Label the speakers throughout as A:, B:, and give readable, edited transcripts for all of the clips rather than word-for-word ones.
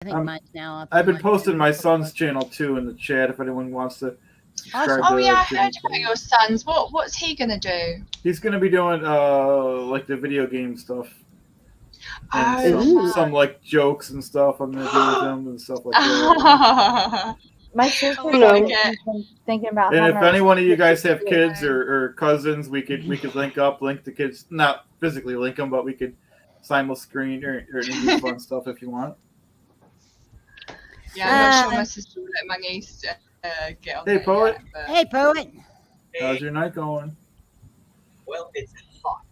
A: I think mine's now up.
B: I've been posting my son's channel too in the chat if anyone wants to subscribe.
C: Oh yeah, I heard about your sons. What's he gonna do?
B: He's gonna be doing like the video game stuff. And
C: Oh,
B: some like jokes and stuff I'm gonna do with him and stuff like that.
D: My sister's thinking about.
B: And if any one of you guys have kids or cousins, we could link the kids, not physically link them, but we could simul screen or do fun stuff if you want.
C: Yeah, I'm not sure my sister will let my niece get on.
B: Hey, Poet.
C: Yet,
A: Hey, Poet.
B: How's your night going?
E: Well, it's hot.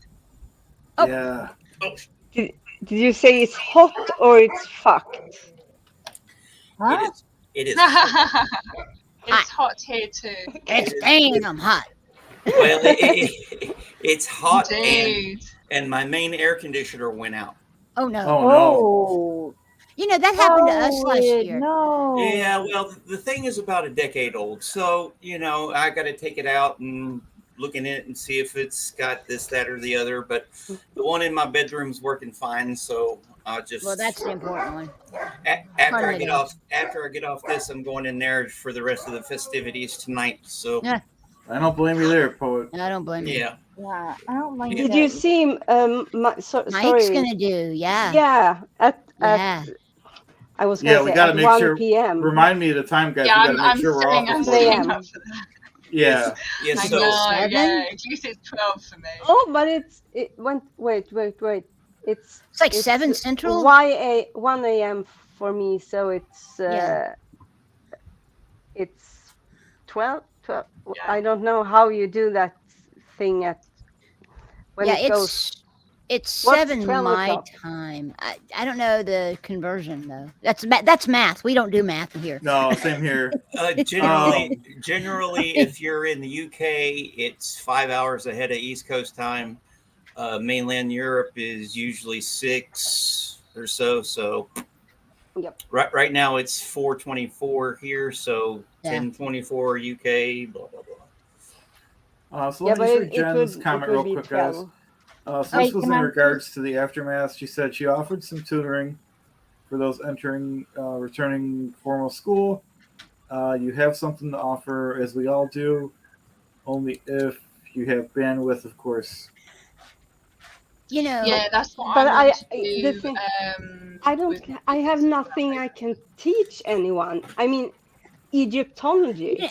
A: Oh.
B: Yeah.
E: Oh.
F: Did you say it's hot or it's fucked?
D: Huh?
E: It is.
C: it's hot here too.
A: It's damn hot.
E: Well, it's hot,
C: Indeed.
E: and my main air conditioner went out.
A: Oh no.
B: Oh no.
D: Oh,
A: That happened to us last year.
D: No.
E: Yeah, well, the thing is about a decade old, so I got to take it out and look in it and see if it's got this, that, or the other. But the one in my bedroom's working fine, so I'll just.
A: Well, that's the important one.
E: After I get off this, I'm going in there for the rest of the festivities tonight. So.
A: Yeah.
B: I don't blame you there, Poet.
A: I don't blame you.
E: Yeah.
D: Yeah, I don't like.
F: Did you see
A: Mike's
F: sorry.
A: gonna do? Yeah.
F: Yeah.
A: Yeah.
F: I was
B: Yeah,
F: going
B: we
F: to
B: gotta
F: say
B: make
F: at 1
B: sure.
F: p.m.
B: Remind me of the time, guys.
C: Yeah,
B: we gotta make sure we're off.
C: I'm
B: before-
C: staying up for that.
B: Yeah.
E: Yes.
C: I
E: So.
C: know,
A: Seven?
C: yeah. At least it's 12 for me.
F: Oh, but it went. Wait. It's
A: like 7 Central?
F: 1 a.m. for me, so it's
A: Yeah.
F: it's 12.
C: Yeah.
F: I don't know how you do that thing at when it goes.
A: It's
F: What's
A: 7
F: 12
A: my
F: o'clock?
A: time. I don't know the conversion though. That's math. We don't do math here.
B: No, same here.
E: Generally, if you're in the UK, it's 5 hours ahead of East Coast time. Mainland Europe is usually 6 or so. So,
F: Yep.
E: right now it's 4:24 here, so
A: Yeah.
E: 10:24 UK. Blah blah blah.
B: So let me just read
F: it
B: Jen's
F: would
B: comment
F: be
B: real quick, guys.
F: 12.
B: So
D: Hey,
B: this was in
D: can I-
B: regards to the aftermath. She said she offered some tutoring for those returning formal school. You have something to offer, as we all do, only if you have bandwidth, of course.
C: Yeah, that's what
F: But
C: I want
F: I-
C: to
F: the
C: do.
F: thing-
C: With-
F: I have nothing I can teach anyone. I mean, Egyptology,
A: You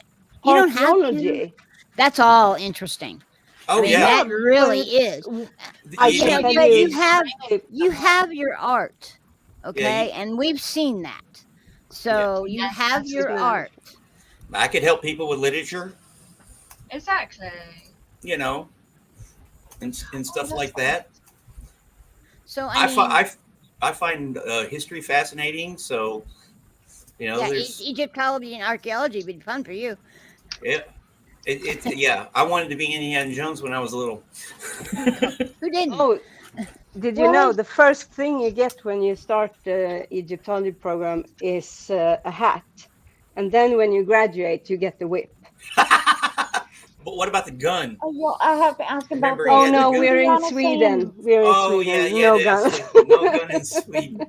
A: don't have to.
F: archaeology.
A: That's all interesting.
E: Oh
A: I mean,
E: yeah.
A: that really is.
F: I
E: You-
F: can
A: But
F: tell
A: you
F: you-
A: have your art, okay,
E: Yeah,
A: and we've seen that. So you
C: Yes,
A: have your
F: absolutely.
A: art.
E: I could help people with literature,
C: Exactly.
E: and stuff like that.
A: So
E: I find history fascinating. So, there's
A: Egyptology and archaeology would be fun for you.
E: yeah. Yeah, I wanted to be Indiana Jones when I was little.
A: Who didn't?
F: Oh, did you know the first thing you get when you start the Egyptology program is a hat, and then when you graduate, you get the whip.
E: But what about the gun?
D: Oh, well, I have to ask about
E: Remember,
D: that.
E: he
F: Oh
E: had
F: no,
E: the
F: we're in
D: Honestly,
F: Sweden. We're in
E: Oh
F: Sweden.
E: yeah,
F: No
E: that's
F: gun.
E: it. No gun in Sweden.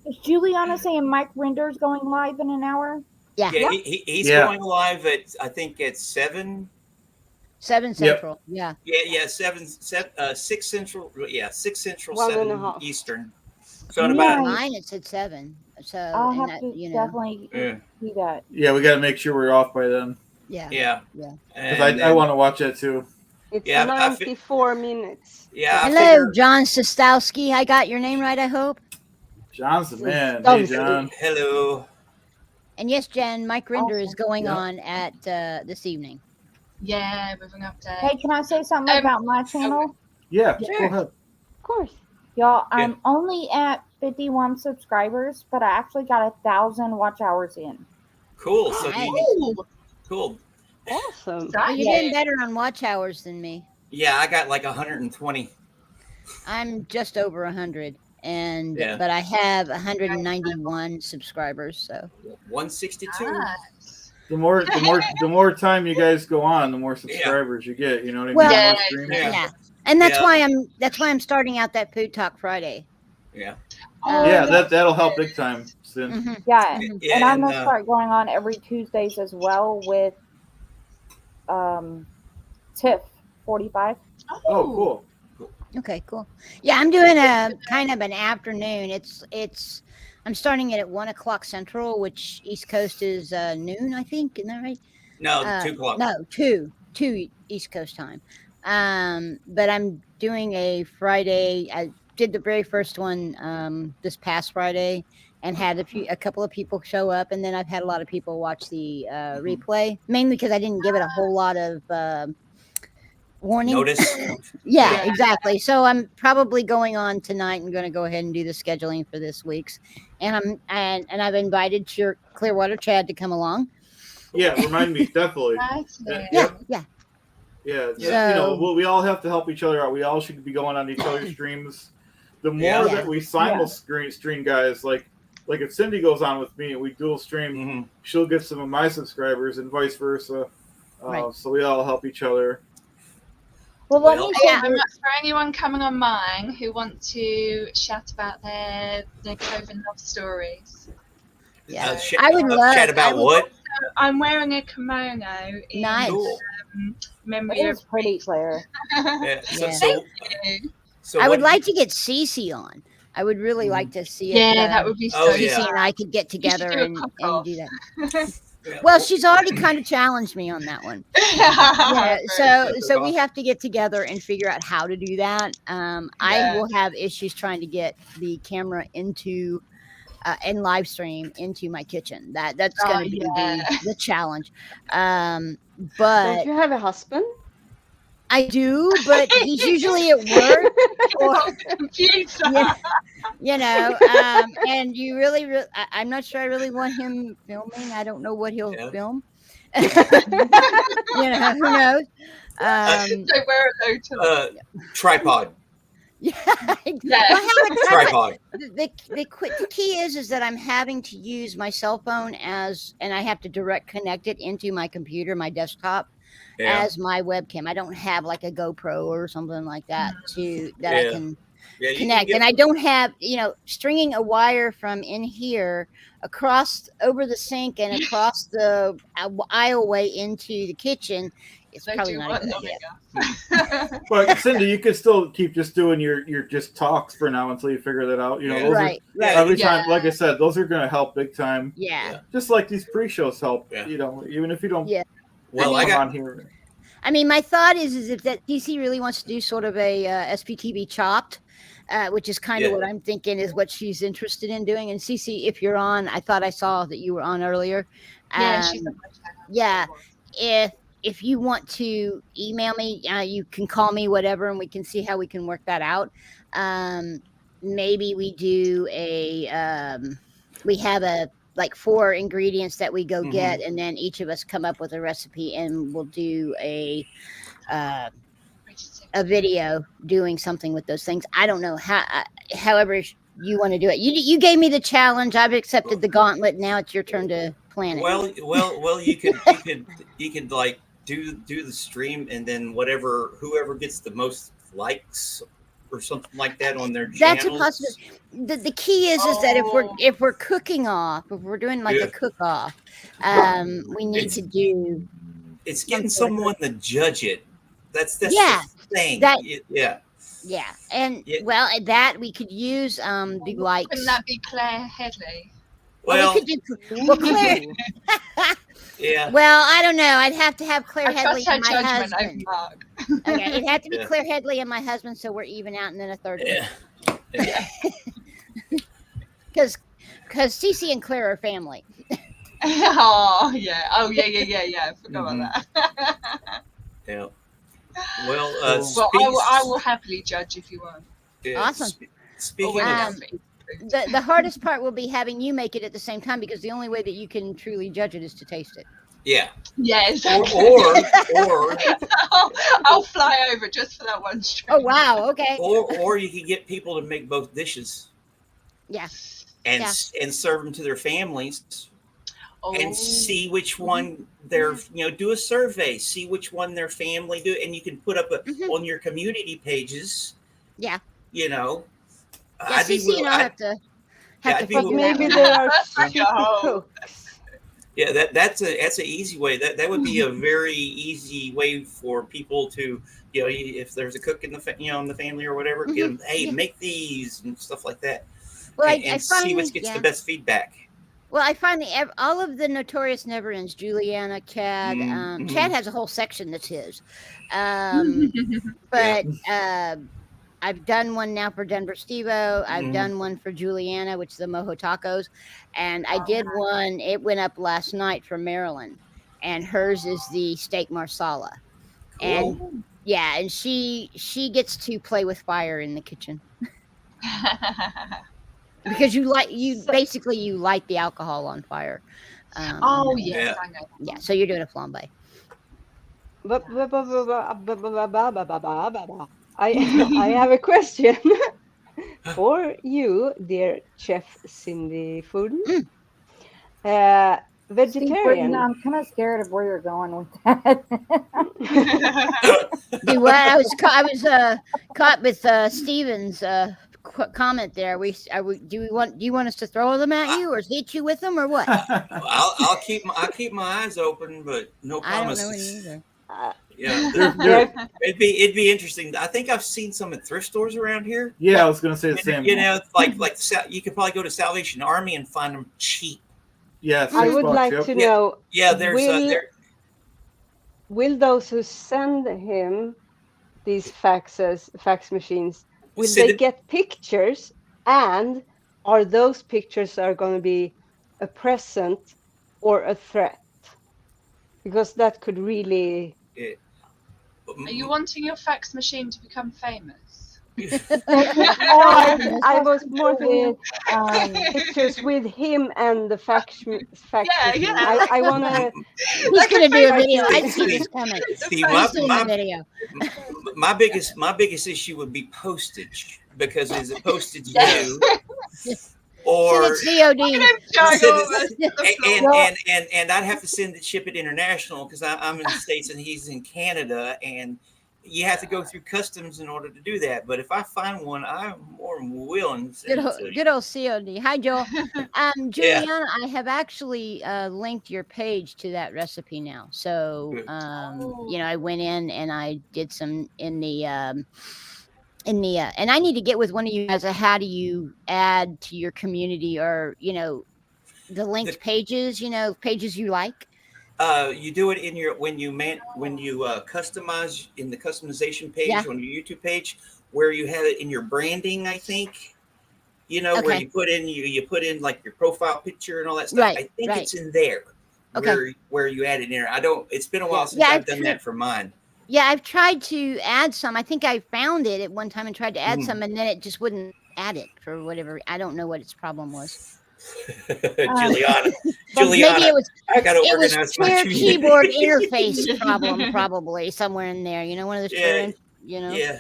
D: Is Juliana saying Mike Render's going live in an hour?
A: Yeah.
E: Yeah, he's
B: Yeah.
E: going live at I think at 7.
A: 7 Central. Yeah.
E: Yeah, 6 Central. Yeah, 6 Central,
F: 1.5.
E: 7 Eastern. So in about
A: Mine it said 7. So
D: I'll
A: and
D: have
A: that,
D: to
A: you know,
D: definitely
E: yeah,
D: do that.
B: Yeah, we got to make sure we're off by then.
A: yeah.
E: yeah.
A: Yeah.
E: And
B: Because I
E: then-
B: want to watch that too.
F: It's
E: Yeah, I
F: 94 minutes.
E: Yeah, I
A: Hello,
E: figure-
A: John Sostowski. I got your name right, I hope.
B: John's the man. Hey,
F: Don't
B: John.
E: Hello.
A: And yes, Jen, Mike Rinder is going
B: Yeah.
A: on at this evening.
C: Yeah, with an update.
D: Hey, can I say something about my channel?
B: Yeah,
A: Sure.
B: go ahead.
F: Of course.
D: Y'all, I'm only at 51 subscribers, but I actually got 1,000 watch hours in.
E: Cool. So
A: Nice.
E: cool.
F: Awesome.
A: Well, you're doing better on watch hours than me.
E: Yeah, I got like 120.
A: I'm just over 100, and
E: Yeah.
A: but I have 191 subscribers. So
E: 162.
C: Nice.
B: The more time you guys go on, the more subscribers you get. You know what I mean?
A: Well,
B: The more
C: Yeah.
B: streaming.
A: yeah, and that's
E: Yeah.
A: why I'm starting out that Food Talk Friday.
E: Yeah.
B: Yeah, that'll help big time soon.
A: Mhm.
D: Yeah,
E: Yeah,
D: and I'm
E: and,
D: gonna start going on every Tuesdays as well with TIFF 45.
B: Oh, cool.
A: Okay, cool. Yeah, I'm doing a kind of an afternoon. I'm starting it at 1 o'clock Central, which East Coast is noon, I think. Isn't that right?
E: No, 2 o'clock.
A: No, two East Coast time. But I'm doing a Friday. I did the very first one this past Friday, and had a couple of people show up, and then I've had a lot of people watch the replay, mainly because I didn't give it a whole lot of warning.
E: Notice.
A: Yeah, exactly. So I'm probably going on tonight and going to go ahead and do the scheduling for this week's, and I've invited Clearwater CHAD to come along.
B: Yeah, remind me, definitely.
C: Excellent.
A: Yeah.
B: Yeah,
A: So-
B: we all have to help each other out. We all should be going on each other's streams. The more
E: Yeah.
B: that we stream, guys, like if Cindy goes on with me and we dual stream,
E: Mhm.
B: she'll get some of my subscribers and vice versa.
A: Right.
B: So we all help each other.
D: Well, let
E: Well,
D: me
C: Yeah,
D: say
C: and that's for anyone coming on mine who want to chat about their COVID love stories.
A: Yeah.
E: Ch-
A: I would love-
E: chat about
A: I would-
E: what?
C: I'm wearing a kimono in
A: Nice.
E: Cool.
C: memory
D: it
C: of
D: is pretty, Claire.
E: Yeah. So,
A: Yeah.
E: so,
C: you.
E: so
A: I would
E: what-
A: like to get Cece on. I would really like to see it.
C: Yeah, that would be so
E: Oh,
A: Cece
E: yeah.
A: and I could get together
C: do a
A: and
C: cook-off.
A: do that.
E: Yeah.
A: Well, she's already kind of challenged me on that one. Yeah, so we have to get together and figure out how to do that. I
C: Yeah.
A: will have issues trying to get the camera into and live stream into my kitchen. That's
C: Oh,
A: going to be
C: yeah.
A: the challenge.
F: Don't
A: But
F: you have a husband?
A: I do, but he's usually at work. Or,
C: Computer.
A: and you I'm not sure I really want him filming. I don't know what he'll
E: Yeah.
A: film. Who knows?
C: Don't wear it though.
E: Tripod.
A: Yeah.
C: Yeah.
A: Well, I have a
E: Tripod.
A: the key is that I'm having to use my cell phone and I have to direct connect it into my computer, my desktop,
E: Yeah.
A: as my webcam. I don't have like a GoPro or something like that I
E: Yeah.
A: can
E: Yeah, you can
A: connect.
E: get-
A: And I don't have, stringing a wire from in here across over the sink and across the aisleway into the kitchen. It's
C: Don't
A: probably
C: do
A: not a
C: what,
A: good idea.
C: Omega.
B: But Cindy, you could still keep just doing your just talks for now until you figure that out.
E: Yeah.
B: Those
A: Right.
E: Yeah.
B: every
C: Yeah.
B: time, like I said, those are going to help big time.
A: Yeah.
B: Just like these pre-shows help.
E: Yeah.
B: Even if you don't.
A: Yeah.
E: Well, I
B: come
E: got.
B: on here.
A: I mean, my thought is if that DC really wants to do sort of a SPTV chopped, which is kind of
E: Yeah.
A: what I'm thinking is what she's interested in doing. And CC, if you're on, I thought I saw that you were on earlier.
C: Yeah, she's on my channel.
A: Yeah. If you want to email me, you can call me, whatever, and we can see how we can work that out. Maybe we do we have like 4 ingredients that we go
E: Mhm.
A: get, and then each of us come up with a recipe, and we'll do a video doing something with those things. I don't know however you want to do it. You gave me the challenge. I've accepted the gauntlet. Now it's your turn to plan it.
E: Well, you could like do the stream, and then whoever gets the most likes or something like that on their
A: That's a
E: channels.
A: possibility. The key is that if we're cooking off, if we're doing like
E: Yeah.
A: a cook off, we need to do
E: It's getting
A: something
E: someone to judge it. That's
A: Yeah,
E: the thing.
A: that-
E: Yeah.
A: and
E: Yeah.
A: well that we could use the likes.
C: Couldn't that be Claire Headley?
E: Well,
A: we could do Claire.
E: yeah.
A: Well, I don't know. I'd have to have Claire
C: I
A: Headley
C: trust her
A: and my
C: judgment over
A: husband.
C: Mark.
A: Okay, it'd have to be
E: Yeah.
A: Claire Headley and my husband, so we're even out, and then a third.
E: Yeah.
A: Because Cece and Claire are family.
C: Oh yeah. Oh yeah. I forgot
E: Mhm.
C: about that.
E: Yeah. Well,
C: Well, I will happily judge if you want.
A: Awesome.
E: Speaking
C: Always
E: of,
C: happy.
A: The hardest part will be having you make it at the same time, because the only way that you can truly judge it is to taste it.
E: yeah,
C: Yeah, exactly.
E: or
C: I'll fly over just for that one stream.
A: Oh wow! Okay.
E: or you can get people to make both dishes
A: Yeah.
E: and
A: Yeah.
E: and serve them to their families
C: Oh.
E: and see which one do a survey, see which one their family do, and you can put up
A: Mhm.
E: on your community pages.
A: Yeah.
E: You know,
A: Yeah, CC and I'll have to Have
E: I'd
A: to
E: be
A: figure that
F: Maybe
A: one
F: there
A: out.
F: are cheaper
C: Oh.
F: cooks.
E: Yeah, that's an easy way. That would be a very easy way for people to, if there's a cook in the in the family or whatever, get them, hey,
A: Yeah.
E: make these and stuff like that,
A: Well,
E: and,
A: I
E: see
A: finally
E: what gets the best feedback.
A: Well, I find all of the Notorious Never Ends, Juliana, Chad.
E: Mhm.
A: Chad has a whole section that's his. But I've done one now for Denver Stevo. I've
E: Mhm.
A: done one for Juliana, which is the Mojo Tacos. And I did one, it went up last night for Marilyn. And hers is the steak marsala. And
E: Cool.
A: yeah, and she gets to play with fire in the kitchen. Because you
F: So-
A: basically you light the alcohol on fire.
C: Oh yes,
E: Yeah.
C: I know.
A: Yeah, so you're doing a flambe.
F: I have a question for you, dear Chef Cindy Fooden.
D: Steve,
F: Vegetarian.
D: I'm kind of scared of where you're going with that.
A: Do what? I was caught with Steven's comment there. Do you want us to throw them at you or hit you with them or what?
E: I'll keep my eyes open, but no
A: I don't know
E: promises.
A: either.
E: Yeah, it'd be interesting. I think I've seen some at thrift stores around here.
B: Yeah, I was gonna say the same.
E: You know, like you could probably go to Salvation Army and find them cheap.
B: Yes,
F: I would like to know.
E: Yeah, there's
F: will those who send him these fax machines, will
E: Send
F: they
E: it-
F: get pictures, and are those pictures going to be a present or a threat? Because that could really.
C: Are you wanting your fax machine to become famous?
F: I was more thinking
D: with
F: pictures with him and the fax
C: Yeah,
F: machine.
C: yeah.
F: I want to.
A: He's gonna do a video. I see this coming.
E: See,
A: He's doing a video.
E: my biggest issue would be postage, because is it postage
C: Yes.
E: due or
A: Send it COD.
E: and I'd have to ship it international because I'm in the States and he's in Canada, and you have to go through customs in order to do that. But if I find one, I'm more than willing to send it to you.
A: Good old COD. Hi, Joel. Juliana, I have actually linked your page to that recipe now. So,
E: Good.
A: I went in and I did some in the and I need to get with one of you guys. How do you add to your community or the linked pages? Pages you like.
E: You do it in your when you customize in the customization page on your YouTube page, where you have it in your branding. I think where you put in like your profile picture and all that stuff.
A: Right,
E: I think it's in there. Where you add it in there. I don't. It's been a while since I've done that for mine.
A: Yeah, I've tried to add some. I think I found it at one time and tried to add some, and then it just wouldn't add it for whatever. I don't know what its problem was.
E: Juliana,
A: maybe it was.
E: I got to
A: It was
E: organize my
A: chair
E: community.
A: keyboard interface problem, probably somewhere in there. One of those chair.
E: Yeah.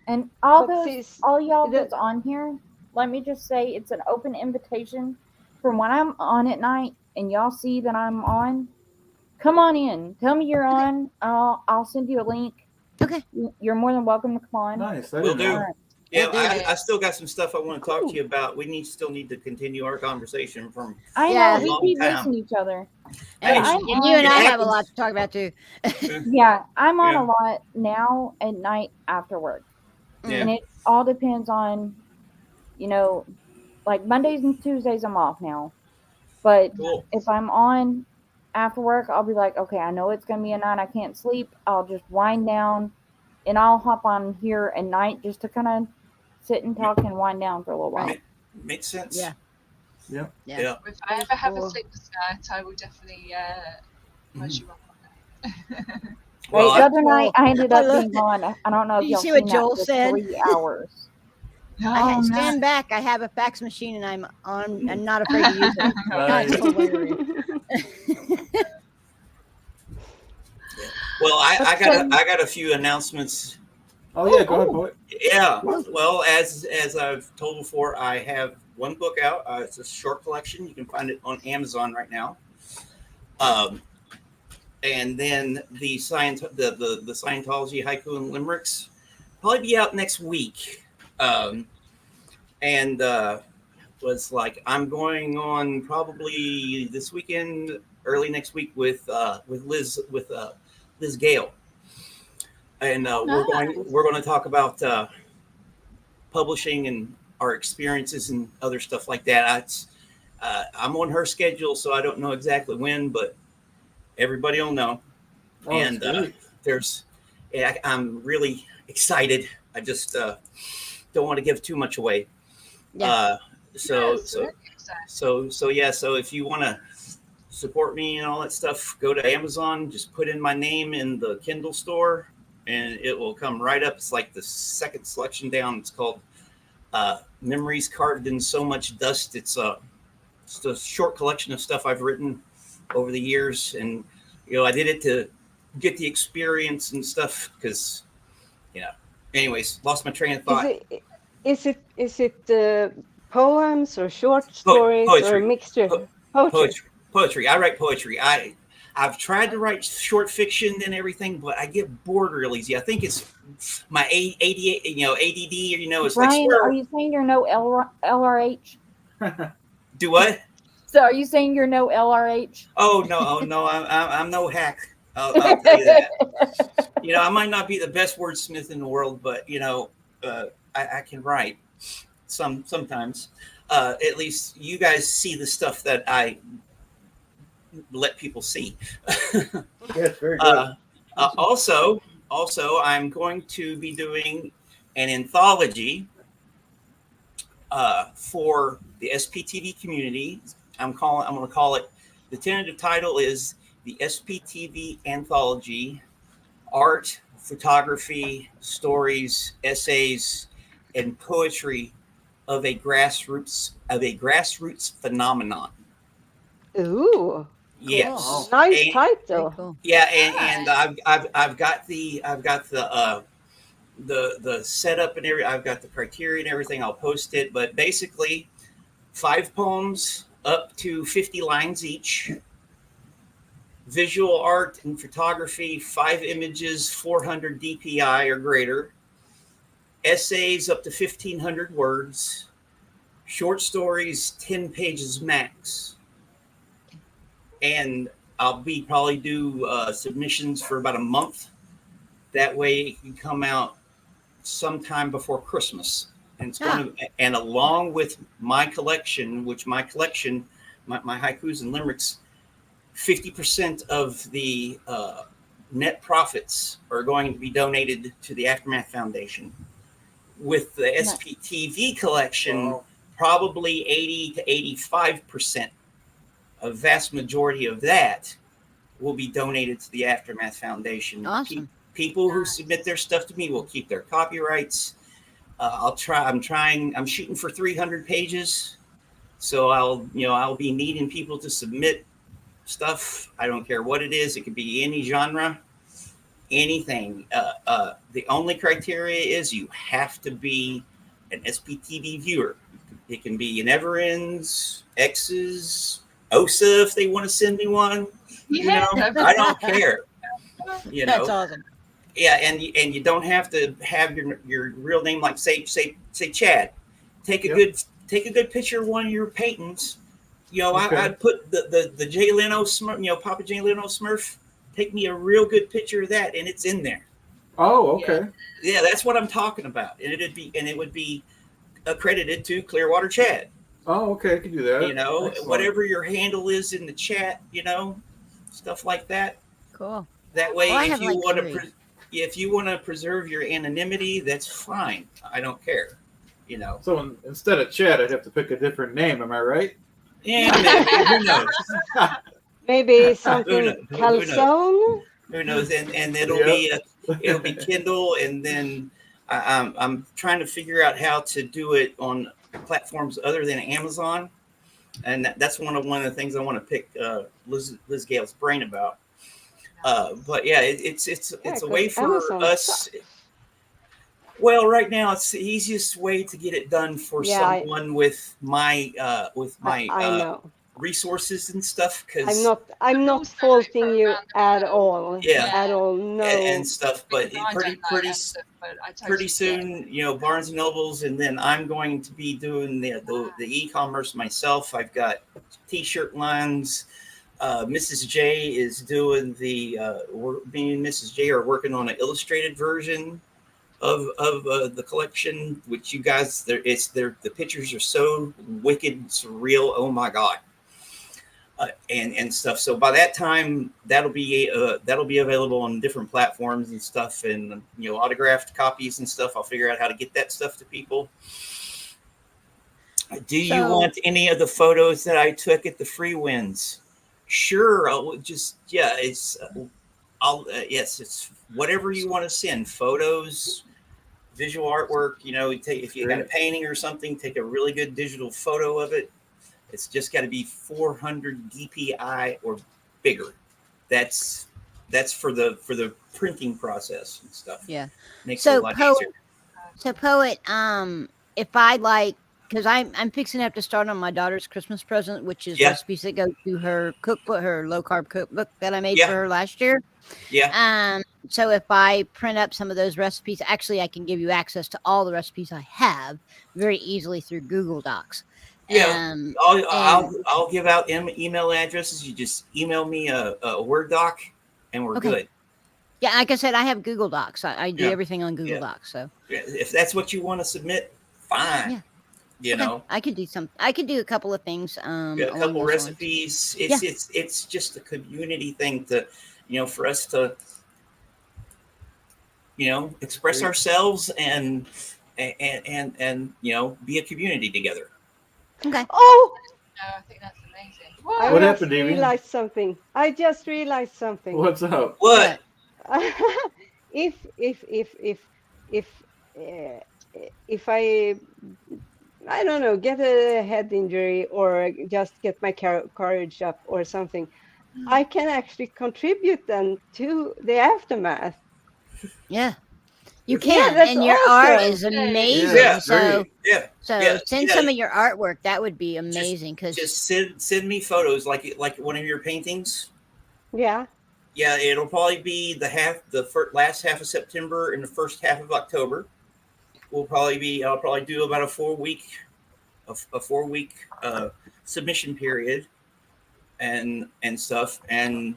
D: And all y'all that's on here, let me just say it's an open invitation. From when I'm on at night and y'all see that I'm on, come on in. Tell me you're on. I'll send you a link.
A: Okay.
D: You're more than welcome to come on.
B: Nice.
E: Will do.
D: Right.
E: Yeah, I still got some stuff I want to talk to you about. We still need to continue our conversation from.
D: I
A: Yeah.
D: know we keep missing each other.
A: And,
D: I'm
A: and you and I
E: on-
A: have a lot to talk about too.
D: Yeah, I'm on
E: Yeah.
D: a lot now at night after work.
E: Yeah.
D: And it all depends on, like Mondays and Tuesdays I'm off now. But
E: Cool.
D: if I'm on after work, I'll be like, okay, I know it's going to be a night I can't sleep. I'll just wind down and I'll hop on here at night just to kind of sit and talk and wind down for a little while.
E: Makes sense.
A: Yeah.
B: Yeah.
E: Yeah.
C: If I ever have
F: Cool.
C: a sleepless night, I will definitely push you up on that.
E: Well,
D: the other night I ended
A: I
D: up
A: love
D: being on, I don't know if
A: You
D: y'all
A: see what
D: seen
A: Joel
D: that,
A: said?
D: for 3 hours.
A: I
C: Oh,
A: stand back. I have a fax machine, and I'm on. I'm not afraid to use it.
B: Nice.
A: That's hilarious.
E: Well, I got a few announcements.
B: Oh yeah, go ahead, boy.
E: Yeah. Well, as I've told before, I have one book out. It's a short collection. You can find it on Amazon right now. And then the Scientology haiku and limericks probably be out next week. And was like, I'm going on probably this weekend, early next week with Liz Gale, and we're going to talk about publishing and our experiences and other stuff like that. I'm on her schedule, so I don't know exactly when, but everybody will know.
B: Oh,
E: And
B: that's great.
E: I'm really excited. I just don't want to give too much away.
A: Yeah.
E: So if you want to support me and all that stuff, go to Amazon, just put in my name in the Kindle store, and it will come right up. It's like the second selection down. It's called Memories Carved in So Much Dust. It's a short collection of stuff I've written over the years, and I did it to get the experience and stuff because, anyways, lost my train of thought.
F: Is it poems or short stories or a mixture?
E: Poetry. I write poetry. I've tried to write short fiction and everything, but I get bored real easy. I think it's my ADD. It's
D: Brian,
E: like.
D: Are you saying you're no LRH?
E: Do what?
D: So are you saying you're no LRH?
E: Oh no! I'm no hack. I'll tell you that. I might not be the best wordsmith in the world, but I can write sometimes. At least you guys see the stuff that I let people see.
B: Yes, very good.
E: Also, I'm going to be doing an anthology for the SPTV community. I'm going to call it. The tentative title is the SPTV Anthology: Art, Photography, Stories, Essays, and Poetry of a Grassroots Phenomenon.
F: Ooh.
E: Yes.
F: Nice title.
A: Cool.
E: Yeah, and I've got the setup and everything. I've got the criteria and everything. I'll post it, but basically 5 poems up to 50 lines each. Visual art and photography, 5 images, 400 DPI or greater. Essays up to 1,500 words. Short stories, 10 pages max. And I'll probably do submissions for about a month. That way it can come out sometime before Christmas. And it's and along with my collection, my haikus and limericks, 50% of the net profits are going to be donated to the Aftermath Foundation. With the SPTV collection, probably 80 to 85%, a vast majority of that will be donated to the Aftermath Foundation.
A: Awesome.
E: People who submit their stuff to me will keep their copyrights. I'm shooting for 300 pages. So I'll be needing people to submit stuff. I don't care what it is. It could be any genre, anything. The only criteria is you have to be an SPTV viewer. It can be Never Ends, X's, OSA if they want to send me one. I don't care.
A: That's awesome.
E: Yeah, and you don't have to have your real name, like say Chad. Take a good picture of one of your paintings. I'd put the Jay Leno Smurf, Papa Jay Leno Smurf. Take me a real good picture of that, and it's in there.
B: Oh, okay.
E: Yeah, that's what I'm talking about, and it would be accredited to Clearwater CHAD.
B: Oh, okay, I can do that.
E: Excellent. Whatever your handle is in the chat, stuff like that.
A: Cool.
E: That way, if you want to preserve your anonymity, that's fine. I don't care.
B: So instead of Chad, I'd have to pick a different name. Am I right?
E: Yeah, maybe. Who knows?
F: Maybe something calzone.
E: Who knows? And it'll be Kindle, and then I'm trying to figure out how to do it on platforms other than Amazon, and that's one of the things I want to pick Liz Gale's brain about. But yeah, it's a way for Amazon us. Sucks. Well, right now it's the easiest way to get it done for someone with my
F: I know.
E: resources and stuff, because
F: I'm not
C: Also,
F: faulting
C: for
F: you
C: random
F: at
C: people.
F: all.
E: Yeah.
F: At all. No.
E: and stuff. But
C: Because I
E: pretty
C: don't know
E: pretty
C: that stuff, but I totally
E: pretty
C: get it.
E: soon, you know, Barnes and Nobles, and then I'm going to be doing the e-commerce myself. I've got t-shirt lines. Mrs. J is doing me and Mrs. J are working on an illustrated version of the collection, which you guys, the pictures are so wicked surreal. Oh my god. And stuff. So by that time, that'll be available on different platforms and stuff, and you know, autographed copies and stuff. I'll figure out how to get that stuff to people. Do you want any of the photos that I took at the free wins? Sure. It's it's whatever you want to send. Photos, visual artwork. You know, if you got a painting or something, take a really good digital photo of it. It's just got to be 400 DPI or bigger. That's for the printing process and stuff.
A: Yeah.
E: Makes it a lot easier.
A: So Poet, if I like, because I'm fixing to have to start on my daughter's Christmas present, which is recipes that go to her cookbook, her low carb cookbook that I made for her last year.
E: Yeah.
A: So if I print up some of those recipes, actually I can give you access to all the recipes I have very easily through Google Docs.
E: Yeah, I'll give out email addresses. You just email me a Word doc, and we're good.
A: Yeah, like I said, I have Google Docs. I do everything on Google Docs. So
E: if that's what you want to submit, fine.
A: Yeah.
E: You know,
A: I could do some. I could do a couple of things.
E: A couple recipes. It's just a community thing to, you know, for us to, you know, express ourselves and you know, be a community together.
A: Okay.
F: Oh,
C: No, I think that's amazing.
B: What happened, Davey?
F: I just realized something.
B: What's up?
E: What?
F: If I don't know, get a head injury or just get my courage up or something, I can actually contribute then to the aftermath.
A: Yeah. You can,
F: that's
A: and your
F: awesome.
A: art is amazing.
E: Yeah,
A: so
E: yeah.
A: Send some of your artwork. That would be amazing. Because
E: just send me photos like one of your paintings.
F: Yeah.
E: Yeah, it'll probably be the last half of September and the first half of October. I'll probably do about a 4-week submission period and stuff. And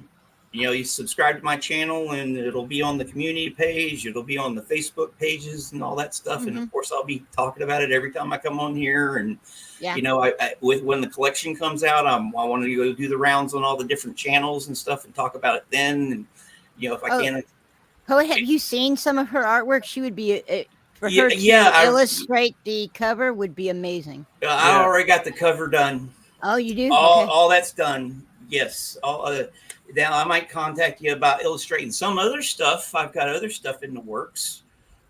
E: you know, you subscribe to my channel and it'll be on the community page, it'll be on the Facebook pages and all that stuff. And of course I'll be talking about it every time I come on here. And you know, when the collection comes out, I want to go do the rounds on all the different channels and stuff and talk about it then. And you know, if I can.
A: Poet, have you seen some of her artwork? She would be for her to illustrate the cover would be amazing.
E: I already got the cover done.
A: Oh, you do?
E: All that's done. Yes. Now I might contact you about illustrating some other stuff. I've got other stuff in the works,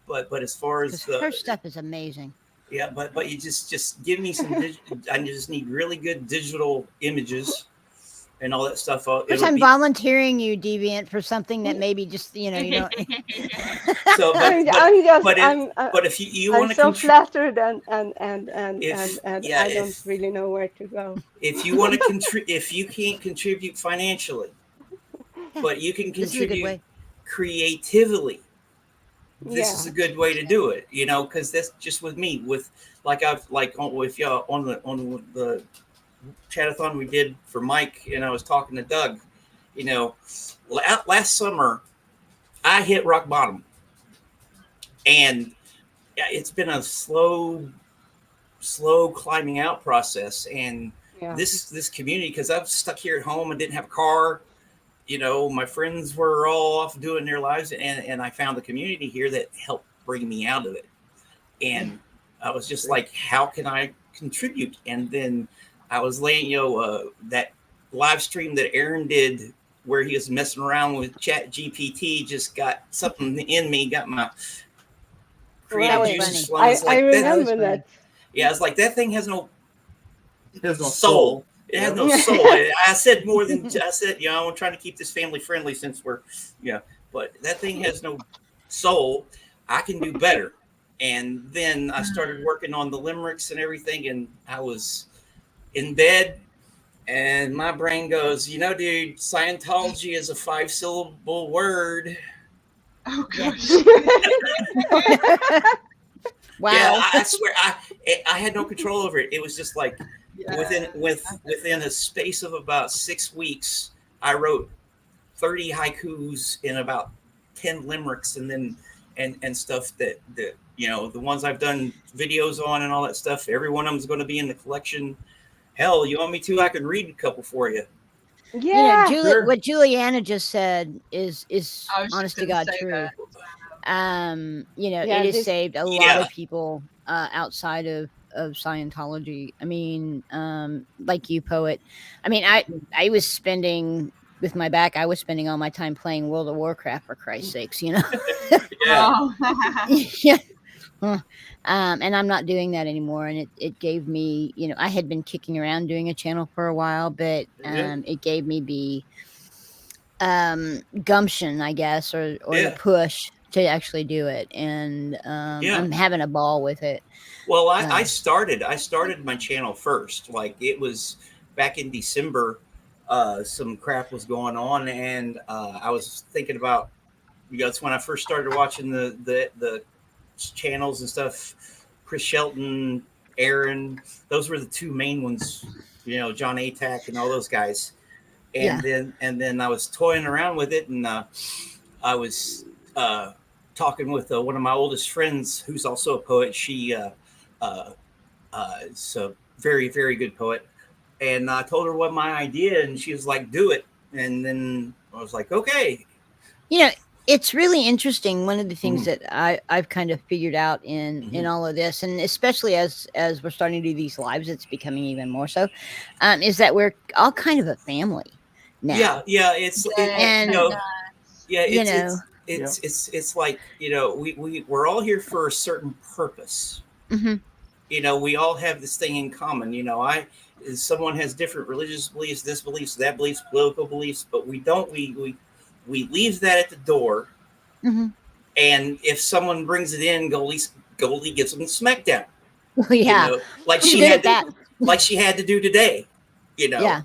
E: but as far as
A: her stuff is amazing.
E: Yeah, but you just give me some. I just need really good digital images and all that stuff.
A: Because I'm volunteering you, Deviant, for something that maybe just you don't.
E: So, but if you want to,
F: I'm so flattered and I don't really know where to go.
E: If you want to contribute, if you can't contribute financially, but you can contribute creatively. This is a good way to do it, you know, because that's just with me. With with y'all on the chatathon we did for Mike, and I was talking to Doug. You know, last summer I hit rock bottom, and it's been a slow climbing out process. And this community, because I was stuck here at home and didn't have a car. You know, my friends were all off doing their lives, and I found a community here that helped bring me out of it. And I was just like, how can I contribute? And then I was laying, that live stream that Aaron did where he was messing around with Chat GPT just got something in me, got my creative juices.
F: I remember that.
E: Yeah, I was like, that thing has no soul. It has no soul. I said more than I said. You know, I'm trying to keep this family friendly since we're, but that thing has no soul. I can do better. And then I started working on the limericks and everything, and I was in bed And my brain goes, dude, Scientology is a 5-syllable word.
C: Oh
A: Yeah.
C: gosh.
A: Wow.
E: Yeah, I swear, I had no control over it. It was just like
C: Yeah.
E: within a space of about 6 weeks, I wrote 30 haikus in about 10 limericks, and then and stuff that the ones I've done videos on and all that stuff. Every one of them is going to be in the collection. Hell, you want me to? I can read a couple for you.
F: Yeah.
B: Sure.
A: What Juliana just said is
C: I was just
A: honest to
C: gonna
A: God
C: say
A: true.
C: that.
F: Yeah,
A: It has
F: this-
A: saved a lot
E: Yeah.
A: of people outside of Scientology. I mean, like you, Poet. I mean, I was spending with my back. I was spending all my time playing World of Warcraft, for Christ's sakes.
E: Yeah.
C: Oh.
A: Yeah. And I'm not doing that anymore. And it gave me, I had been kicking around doing a channel for a while, but
B: Yeah.
A: it gave me the gumption, I guess, or the
E: Yeah.
A: push to actually do it. And
E: Yeah.
A: I'm having a ball with it.
E: Well, I started my channel first. Like, it was back in December. Some crap was going on, and I was thinking about, that's when I first started watching the channels and stuff. Chris Shelton, Aaron, those were the two main ones. John Atack and all those guys. And then I was toying around with it, and I was talking with one of my oldest friends, who's also a poet. She is a very, very good poet, and I told her what my idea, and she was like, "Do it." And then I was like, "Okay."
A: It's really interesting. One of the things that I've kind of figured out in all of this, and especially as we're starting to do these lives, it's becoming even more so, is that we're all kind of a family now.
E: Yeah. It's like, we're all here for a certain purpose.
A: Mhm.
E: We all have this thing in common. Someone has different religious beliefs, this beliefs, that beliefs, political beliefs, but we don't. We leave that at the door.
A: Mhm.
E: And if someone brings it in, Goldie gives them the smackdown.
A: Yeah.
E: Like
A: Pretty
E: she
A: good
E: had
A: at that.
E: like she had to do today.
A: Yeah.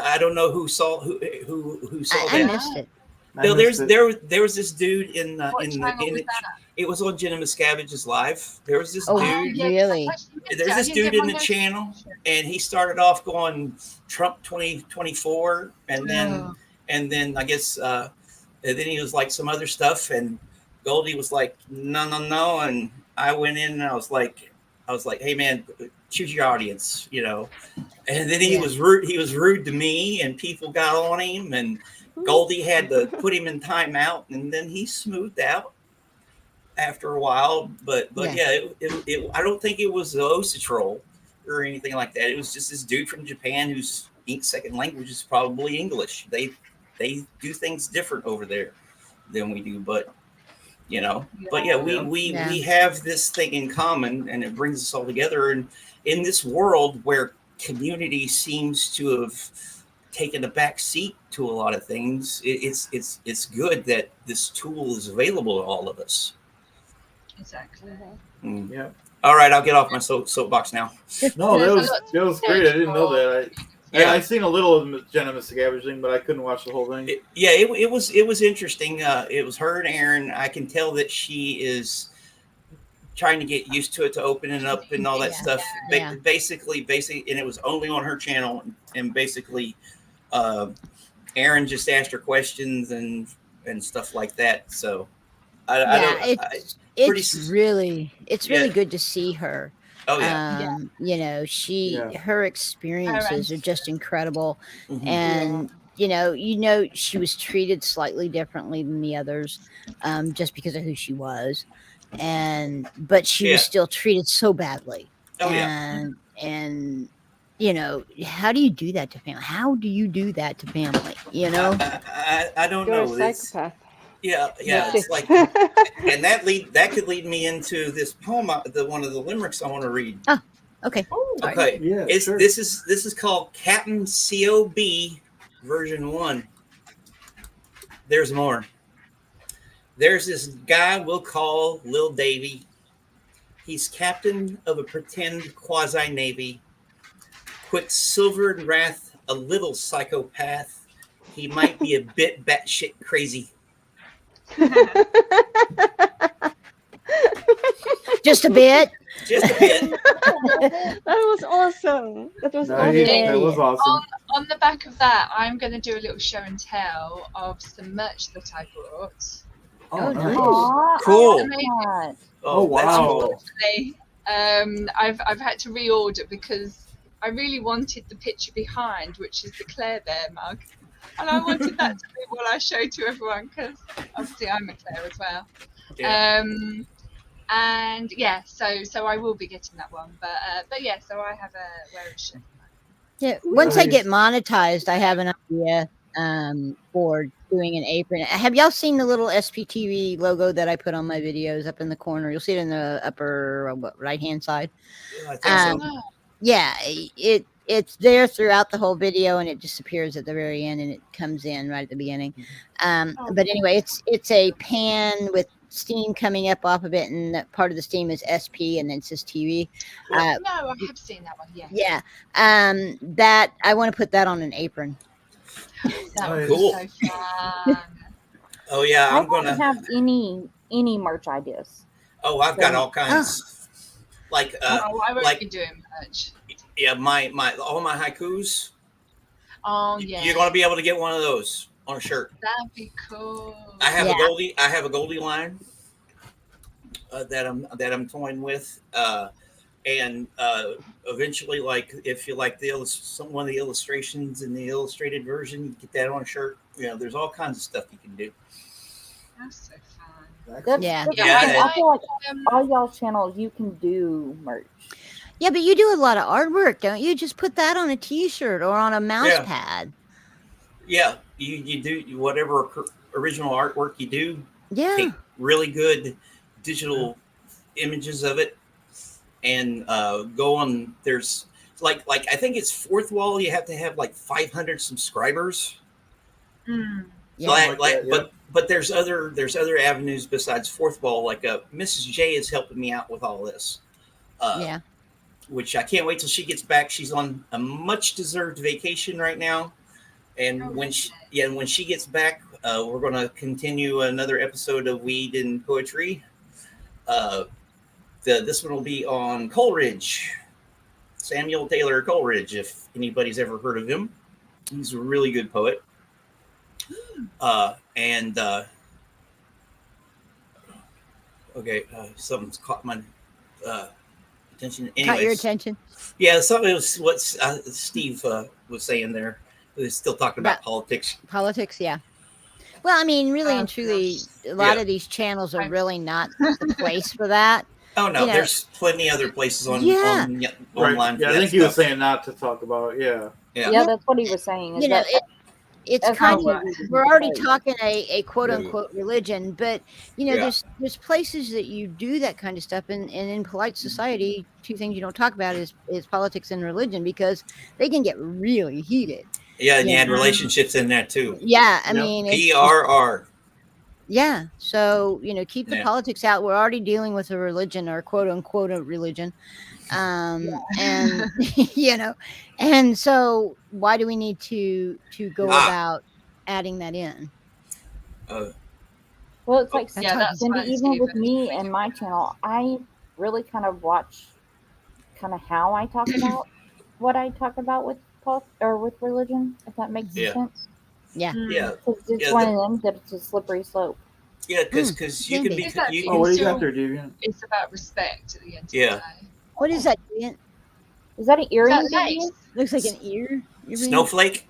E: I don't know who saw saw
A: I
E: that.
A: missed it.
E: No, there was this dude in
C: What channel was
E: it,
C: that?
E: it was on Jenna Miscavige's live. There was this
A: Oh,
E: dude.
C: Yeah,
A: really?
E: There's this dude in the channel, and he started off going Trump 2024, and then I guess and then he was like some other stuff, and Goldie was like, no, and I went in and I was like, hey man, choose your audience, And then he was rude. He was rude to me, and people got on him, and Goldie had to put him in timeout, and then he smoothed out after a while. But I don't think it was the OSA troll or anything like that. It was just this dude from Japan whose second language is probably English. They do things different over there than we do, but we have this thing in common, and it brings us all together. And in this world where community seems to have taken a back seat to a lot of things, it's good that this tool is available to all of us.
C: Exactly.
B: Yeah.
E: All right, I'll get off my soapbox now.
B: No, that was great. I didn't know that. I seen a little of Jenna Miscavige thing, but I couldn't watch the whole thing.
E: It was interesting. It was her and Aaron. I can tell that she is trying to get used to it, to opening up and all that stuff.
A: Yeah.
E: Basically, and it was only on her channel. And basically, Aaron just asked her questions and stuff like that. So,
A: it's really good to see her.
E: Oh yeah.
A: Her experiences are just incredible.
E: Mhm.
A: And she was treated slightly differently than the others, just because of who she was, but she was still treated so badly.
E: Oh
A: and how do you do that to family? How do you do that to family?
E: I don't
F: You're
E: know.
F: a psychopath.
E: Yeah. It's like, and that could lead me into this poem, one of the limericks I want to read.
A: Oh, okay.
E: Okay.
B: Yeah, sure.
E: This is called Captain COB version 1. There's more. There's this guy we'll call Lil Davy. He's captain of a pretend quasi-navy. Quicksilver and wrath a little psychopath. He might be a bit batshit crazy.
A: Just a bit.
E: Just a bit.
F: That was awesome. That was
B: Nice.
F: awesome.
B: That was awesome.
C: On the back of that, I'm going to do a little show and tell of some merch that I bought.
B: Oh, nice.
D: Aw,
E: Cool.
D: I like that.
B: Oh,
E: that's
B: wow.
E: cool.
C: Unfortunately, I've had to reorder because I really wanted the picture behind, which is the Claire Bear mug, and I wanted that to be what I show to everyone because obviously I'm a Claire as well.
E: Yeah.
C: And yeah, so I will be getting that one, but yeah, so I have a wear a shirt.
A: Yeah. Once I get
B: Nice.
A: monetized, I have an idea for doing an apron. Have y'all seen the little SPTV logo that I put on my videos up in the corner? You'll see it in the upper right hand side.
E: Yeah, I think so.
C: Oh,
A: Yeah, it's there throughout the whole video, and it disappears at the very end, and it comes in right at the beginning. But anyway, it's a pan with steam coming up off of it, and that part of the steam is SP, and then it says TV.
C: no, I have seen that one. Yeah,
A: Yeah, that I want to put that on an apron.
C: that would
E: Cool.
C: be so fun.
E: Oh yeah,
D: I
E: I'm
D: don't
E: gonna.
D: have any merch ideas.
E: Oh, I've got all kinds. Like
C: Oh, I won't
E: like-
C: be doing much.
E: yeah, my all my haikus.
C: Oh yeah,
E: You're gonna be able to get one of those on a shirt.
C: that'd be cool.
E: I have
A: Yeah.
E: I have a Goldie line that I'm toying with, and eventually, like if you like one of the illustrations in the illustrated version, you get that on a shirt. You know, there's all kinds of stuff you can do.
C: That's so fun.
D: That's,
A: Yeah.
D: that's
E: Yeah,
D: the thing. I feel like
C: Um,
D: all y'all channels you can do merch.
A: Yeah, but you do a lot of artwork, don't you? Just put that on a T-shirt or on a mouse
E: Yeah.
A: pad.
E: Yeah, you do whatever original artwork you do.
A: Yeah.
E: Take really good digital images of it and go on. There's like I think it's Fourth Wall. You have to have like 500 subscribers.
C: mm,
A: Yeah.
B: Like that, yeah.
E: But there's other avenues besides Fourth Wall. Like Mrs. J is helping me out with all this.
A: Yeah.
E: Which I can't wait till she gets back. She's on a much deserved vacation right now, and when she gets back, we're going to continue another episode of Weed and Poetry. This one will be on Coleridge, Samuel Taylor Coleridge. If anybody's ever heard of him, he's a really good poet. Something's caught my attention.
A: Caught your
E: Anyways,
A: attention.
E: yeah, so it was what Steve was saying there. We're still talking about politics.
A: Politics, yeah. Well, I mean, really and truly, a lot of these channels are really not the place for that.
E: Oh no,
A: You know,
E: there's plenty other places on
A: Yeah.
E: online.
B: Right.
E: For
B: Yeah, I
E: that
B: think he was
E: stuff.
B: saying not to talk about it. Yeah.
D: Yeah, that's what he was saying. Is
A: You know,
D: that
A: it's
D: that's
A: kind
D: not
A: of
D: what-
A: we're already talking a quote unquote religion, but you know,
E: Yeah.
A: there's places that you do that kind of stuff, and in polite society, two things you don't talk about is politics and religion because they can get really heated.
E: Yeah, and you
A: Yeah.
E: had relationships in that too.
A: Yeah, I
B: Yep.
A: mean, it's,
E: PRR.
A: yeah. So you know, keep the
E: Yeah.
A: politics out. We're already dealing with a religion or quote unquote a religion, and you know, and so why do we need to go about adding that in?
D: well, it's like
A: Yeah,
C: that's
D: Cindy,
C: why
D: even with
C: Stephen-
D: me and my channel, I really kind of watch kind of how I talk about what I talk about with with religion, if that makes
E: Yeah.
D: sense.
A: Yeah.
E: Yeah,
D: Because it's
E: Yeah,
D: one of them that it's a slippery slope.
E: yeah, because you can be
C: Exactly.
E: you
B: Oh,
E: can,
B: what do you
C: still-
B: got there, Deviant?
C: It's about respect at the end of
E: Yeah.
C: the day.
A: What is that? Ian?
D: Is that an earring?
C: Is that lace?
A: Looks like an ear. earring?
E: Snowflake,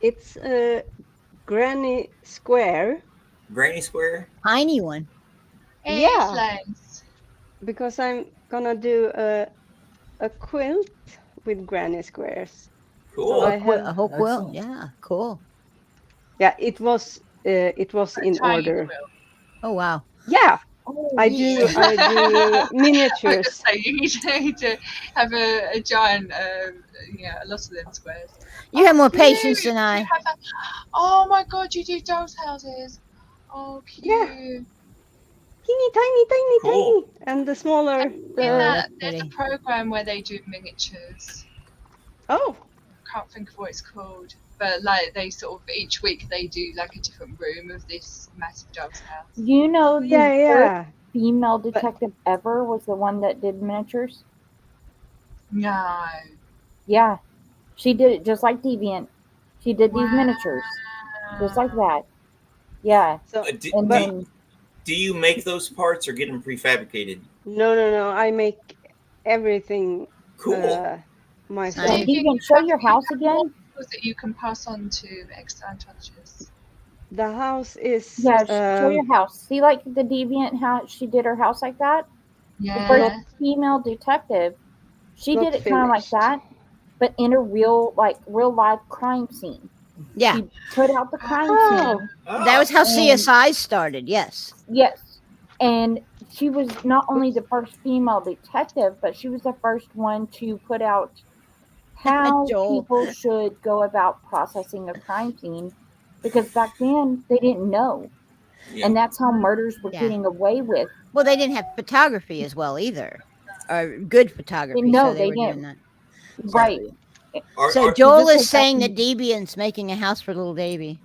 F: It's a granny square
E: Granny Square.
A: Tiny one.
F: Yeah.
C: Lace.
F: because I'm gonna do a quilt with granny squares.
E: Cool.
F: I
A: A, quilt,
F: have-
A: a whole quilt.
B: Excellent.
A: Yeah, cool.
F: Yeah, it was in
C: Tiny
F: order.
C: quilt.
A: Oh wow.
F: Yeah,
A: Oh,
F: I do miniatures.
C: So you need to have a giant, a lot of them squares.
A: You have more
C: Cute.
A: patience than I.
C: You have oh my god, you do dolls' houses. Oh, cute.
F: Yeah. Teeny tiny, tiny,
E: Cool.
F: tiny, and the smaller.
C: In
F: The,
C: that,
A: that's
C: there's a
A: pretty.
C: program where they do miniatures.
F: oh,
C: can't think of what it's called, but like they sort of each week they do like a different room of this massive doll's house.
D: You know, the
F: Yeah.
D: first female detective ever was the one that did miniatures.
C: No.
D: Yeah, she did it just like Deviant. She did these
C: Wow.
D: miniatures just like that. Yeah,
F: So,
D: and
F: but
D: then
E: Do you make those parts or get them prefabricated?
F: no. I make everything
E: Cool.
C: So
F: myself.
C: do you
D: Deviant, show your house again.
C: that you can pass on to ex-Scientologists?
F: The house is
D: Yeah, show your house. See, like the Deviant, how she did her house like that. The first
C: Yeah.
D: female detective, she
F: Not
D: did it kind of like
F: finished.
D: that, but in a real live crime scene.
A: Yeah,
D: She put out the crime
F: Oh.
D: scene.
A: that was how
D: And-
A: CSI started. Yes.
D: Yes. And she was not only the first female detective, but she was the first one to put out how
A: Joel.
D: people should go about processing a crime scene, because back then they didn't know.
E: Yeah.
D: And that's how murders were
A: Yeah.
D: getting away with.
A: Well, they didn't have photography as well either, or good photography.
D: No,
A: so they were
D: didn't.
A: doing that.
D: Right.
A: So
E: Are-
A: Joel
D: this
A: is
D: was
A: saying
D: back
A: that Deviant's making a house for little Davy.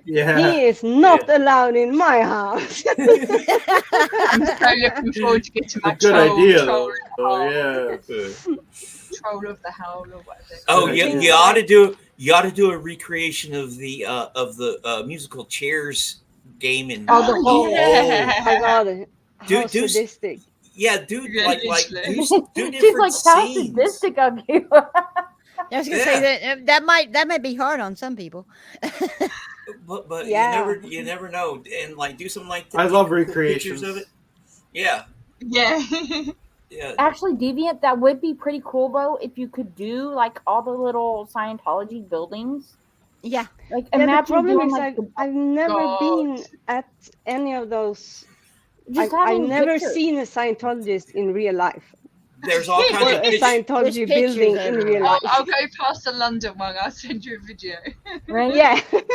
B: Yeah.
F: He is not allowed in my house.
C: I'm so looking forward to getting my
B: A good
C: troll,
B: idea,
C: troll,
B: though. Yeah.
C: troll of the howl or whatever.
E: Oh,
B: Good
E: you,
B: idea.
E: you ought to do a recreation of the musical Chairs game in.
D: Oh, the whole
C: Yeah.
F: My God, how
E: Do- do-
F: sadistic.
E: Yeah, dude,
C: Yeah,
E: like
C: literally.
E: do different
D: She's like, how
E: scenes.
D: sadistic of you.
A: I was gonna say that that might be hard on some people.
E: But
F: Yeah.
E: you never know, and like do something like that.
B: I love
E: Pictures
B: recreations.
E: of it. Yeah,
C: Yeah.
E: yeah.
D: Actually, Deviant, that would be pretty cool though if you could do like all the little Scientology buildings.
A: Yeah.
D: Like
F: Yeah, the
D: imagine
F: problem
D: doing
F: is
D: like
F: I've never
C: God.
F: been at any of those.
D: just
F: I've
D: having
F: never
D: pictures.
F: seen a Scientologist in real life.
E: There's all
F: Or
E: kinds of
F: a
E: pictures.
F: Scientology
A: There's
F: building
A: pictures
F: in
A: everywhere.
F: real life.
C: I'll go past the London one. I'll send you a video.
D: Right?
F: Yeah.
D: That'd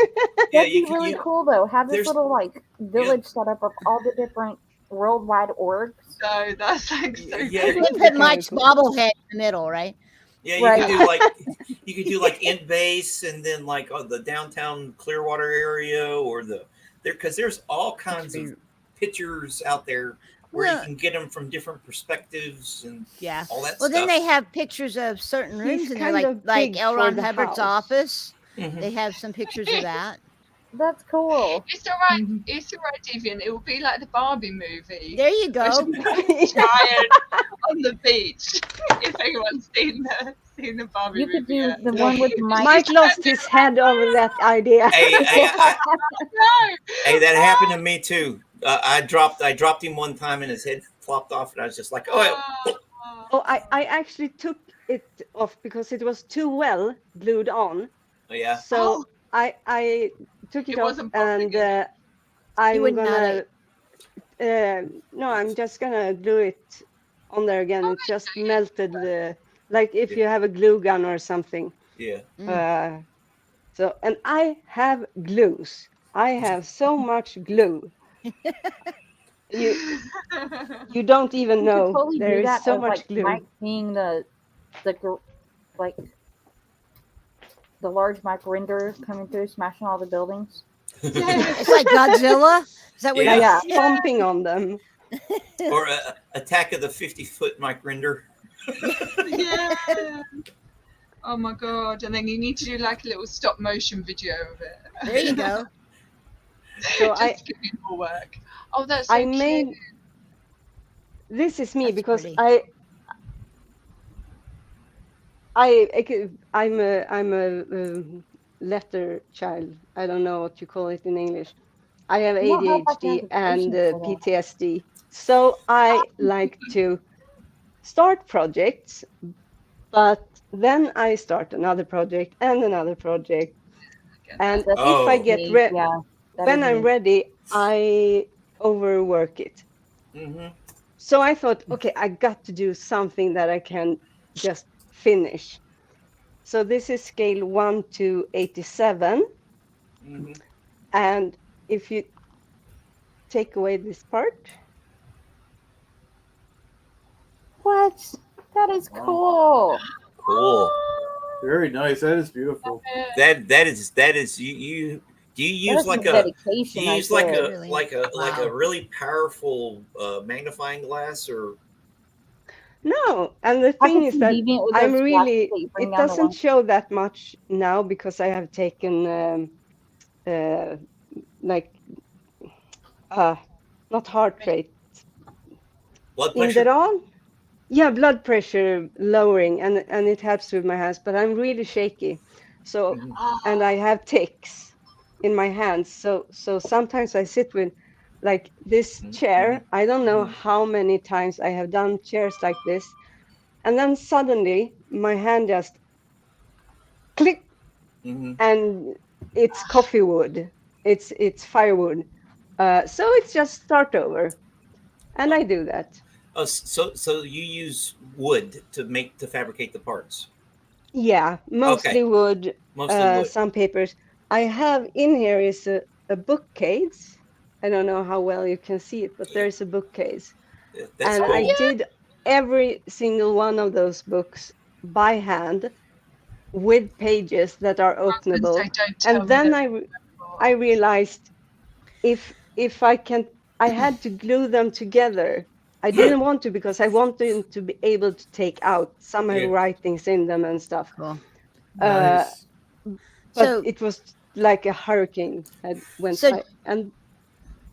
E: Yeah,
D: be really cool though. Have this
E: there's-
D: little like village set up of all the different worldwide orgs.
C: So that's like so
E: Yeah.
C: cool.
A: You
F: That'd be
A: put
F: kinda
A: Mike's
F: cool.
A: bobblehead in the middle, right?
E: Yeah, you
D: Right.
E: could do like Int Base, and then like the downtown Clearwater area, or because there's all kinds of pictures out there where
A: Well-
E: you can get them from different perspectives and
A: Yeah.
E: all that
A: Well,
E: stuff.
A: then they have pictures of certain rooms
F: He's
A: in there,
F: kind of
A: like
F: big
A: L.
F: for
A: Ron
F: the
A: Hubbard's
F: house.
A: office.
E: Mhm.
A: They have some pictures of that.
D: That's cool.
C: It's alright. It's alright, Deviant. It will be like the Barbie movie.
A: There you go.
C: Giant on the beach. If anyone's seen the Barbie
D: You could
C: movie,
D: do
C: yet.
D: the one with Mike.
F: Mike lost his head over that idea.
E: Hey,
C: No.
E: hey, that happened to me too. I dropped him one time, and his head flopped off, and I was just like, oh,
F: Oh, I actually took it off because it was too well glued on.
E: yeah.
F: So I took it
C: It
F: off,
C: wasn't popping
F: and I'm
A: wouldn't
F: gonna. No, I'm just gonna glue it on there again. It just melted like if you have a glue gun or something.
E: Yeah.
F: So, and I have glues. I have so much glue. You don't even
D: You
F: know.
D: could totally
F: There
D: do
F: is
D: that
F: so
D: of,
F: much
D: like,
F: glue.
D: Mike being the like the large Mike render coming through, smashing all the buildings.
A: It's like Godzilla. Is that what
E: Yeah.
F: Yeah,
A: you're
F: stomping on them.
E: Or Attack of the 50-foot Mike Render.
C: Yeah. Oh my god! And then you need to do like a little stop motion video of it.
A: There you go.
F: So
C: Just to give you more work. Oh, that's so
F: I
C: cute.
F: made. This is me
A: That's
F: because
A: pretty.
F: I'm a letter child. I don't know what you call it in English. I have
D: You don't have
F: ADHD and
D: identification for that.
F: PTSD. So I like to start projects, but then I start another project and another project. And
D: That's
F: if I
E: Oh.
F: get
D: me,
F: ready,
D: yeah, that
F: when
D: is
F: I'm
D: me.
F: ready, I overwork it.
E: Mm-hmm.
F: So I thought, okay, I got to do something that I can just finish. So this is scale 1 to 87.
E: Mm-hmm.
F: And if you take away this part,
D: What? That is cool.
E: Cool.
B: Very nice. That is beautiful.
E: That is you. Do you use
D: That's
E: like
D: some
E: a
D: dedication
E: do you
D: right
E: use like
D: there.
E: a
A: Really?
E: like a like a
A: Wow.
E: really powerful magnifying glass or
F: No, and the
D: I
F: thing
D: could
F: is
D: see
F: that
D: deviant with
F: I'm
D: those glasses
F: really,
D: that you bring
F: it
D: down the
F: doesn't
D: line.
F: show that much now because I have taken uh, like not heart rate,
E: blood pressure?
F: Inderal. Yeah, blood pressure lowering, and it helps with my hands, but I'm really shaky. So,
E: Mhm.
F: and I have ticks in my hands. So sometimes I sit with like this
E: Mhm.
F: chair. I don't know
E: Mhm.
F: how many times I have done chairs like this, and then suddenly my hand just click,
E: Mhm.
F: and it's coffee wood. It's firewood. So it's just start over, and I do that.
E: Oh, so you use wood to fabricate the parts.
F: Yeah,
E: Okay,
F: mostly wood,
E: mostly wood.
F: some papers. I have in here is a bookcase. I don't know how well you can see it, but
E: Yeah,
F: there's a bookcase.
E: that's
F: And I
E: cool.
F: did every single one of those books by hand with pages that are
C: And so
F: openable.
C: don't tell
F: And
C: me
F: then
C: that.
F: I realized if I can, I had to glue them together. I didn't want to because I wanted to be able to take out some
E: Yeah.
F: writings in them and stuff.
A: Cool.
F: Uh,
B: Nice.
F: but
A: So
F: it was like a hurricane had went
A: so
F: by. And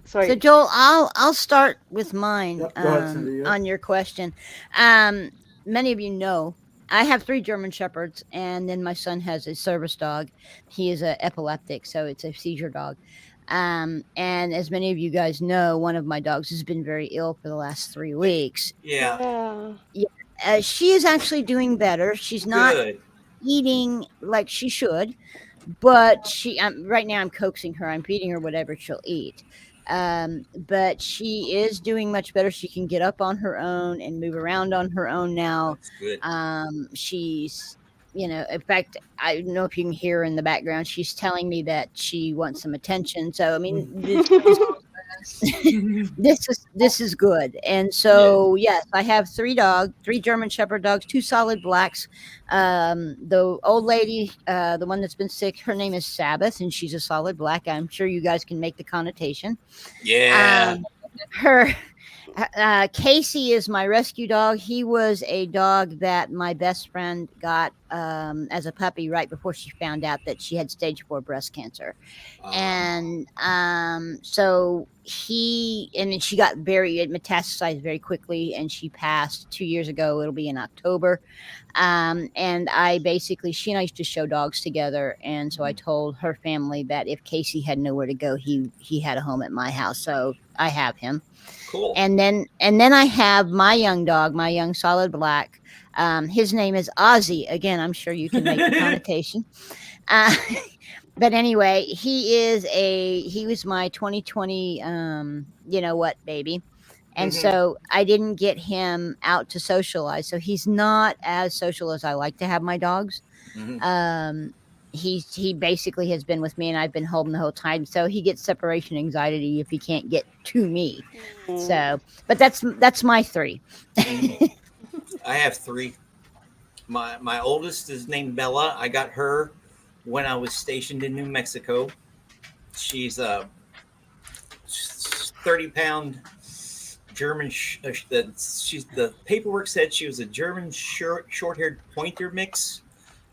A: So
F: sorry.
A: Joel, I'll start with mine
B: Yep. Go ahead, Cindy. Yep.
A: on your question. Um, Many of you know I have 3 German shepherds, and then my son has a service dog. He is a epileptic, so it's a seizure dog. And as many of you guys know, one of my dogs has been very ill for the last 3 weeks.
E: Yeah.
F: Yeah.
A: Yeah, she is actually doing better. She's not
E: Good.
A: eating like she should, but she right now I'm coaxing her. I'm feeding her whatever she'll eat. But she is doing much better. She can get up on her own and move around on her own now.
E: That's good.
A: She's, in fact, I don't know if you can hear her in the background. She's telling me that she wants some attention. So I mean, this is good. And
E: Yeah.
A: so yes, I have 3 German Shepherd dogs, 2 solid blacks. The old lady, the one that's been sick, her name is Sabbath, and she's a solid black. I'm sure you guys can make the connotation.
E: Yeah.
A: Her Casey is my rescue dog. He was a dog that my best friend got as a puppy right before she found out that she had stage 4 breast cancer. And so she got it metastasized very quickly, and she passed 2 years ago. It'll be in October. And she and I used to show dogs together, and so I told her family that if Casey had nowhere to go, he had a home at my house. So I have him.
E: Cool.
A: And then I have my young dog, my young solid black. His name is Ozzy. Again, I'm sure you can make the connotation. Uh, but anyway, he was my 2020 you know what baby. And
E: Mhm.
A: so I didn't get him out to socialize. So he's not as social as I like to have my dogs.
E: Mhm.
A: He basically has been with me, and I've been holding the whole time. So he gets separation anxiety if he can't get to me. So, but that's my 3.
E: Mhm. I have 3. My oldest is named Bella. I got her when I was stationed in New Mexico. She's a 30-pound German. The paperwork said she was a German short-haired pointer mix.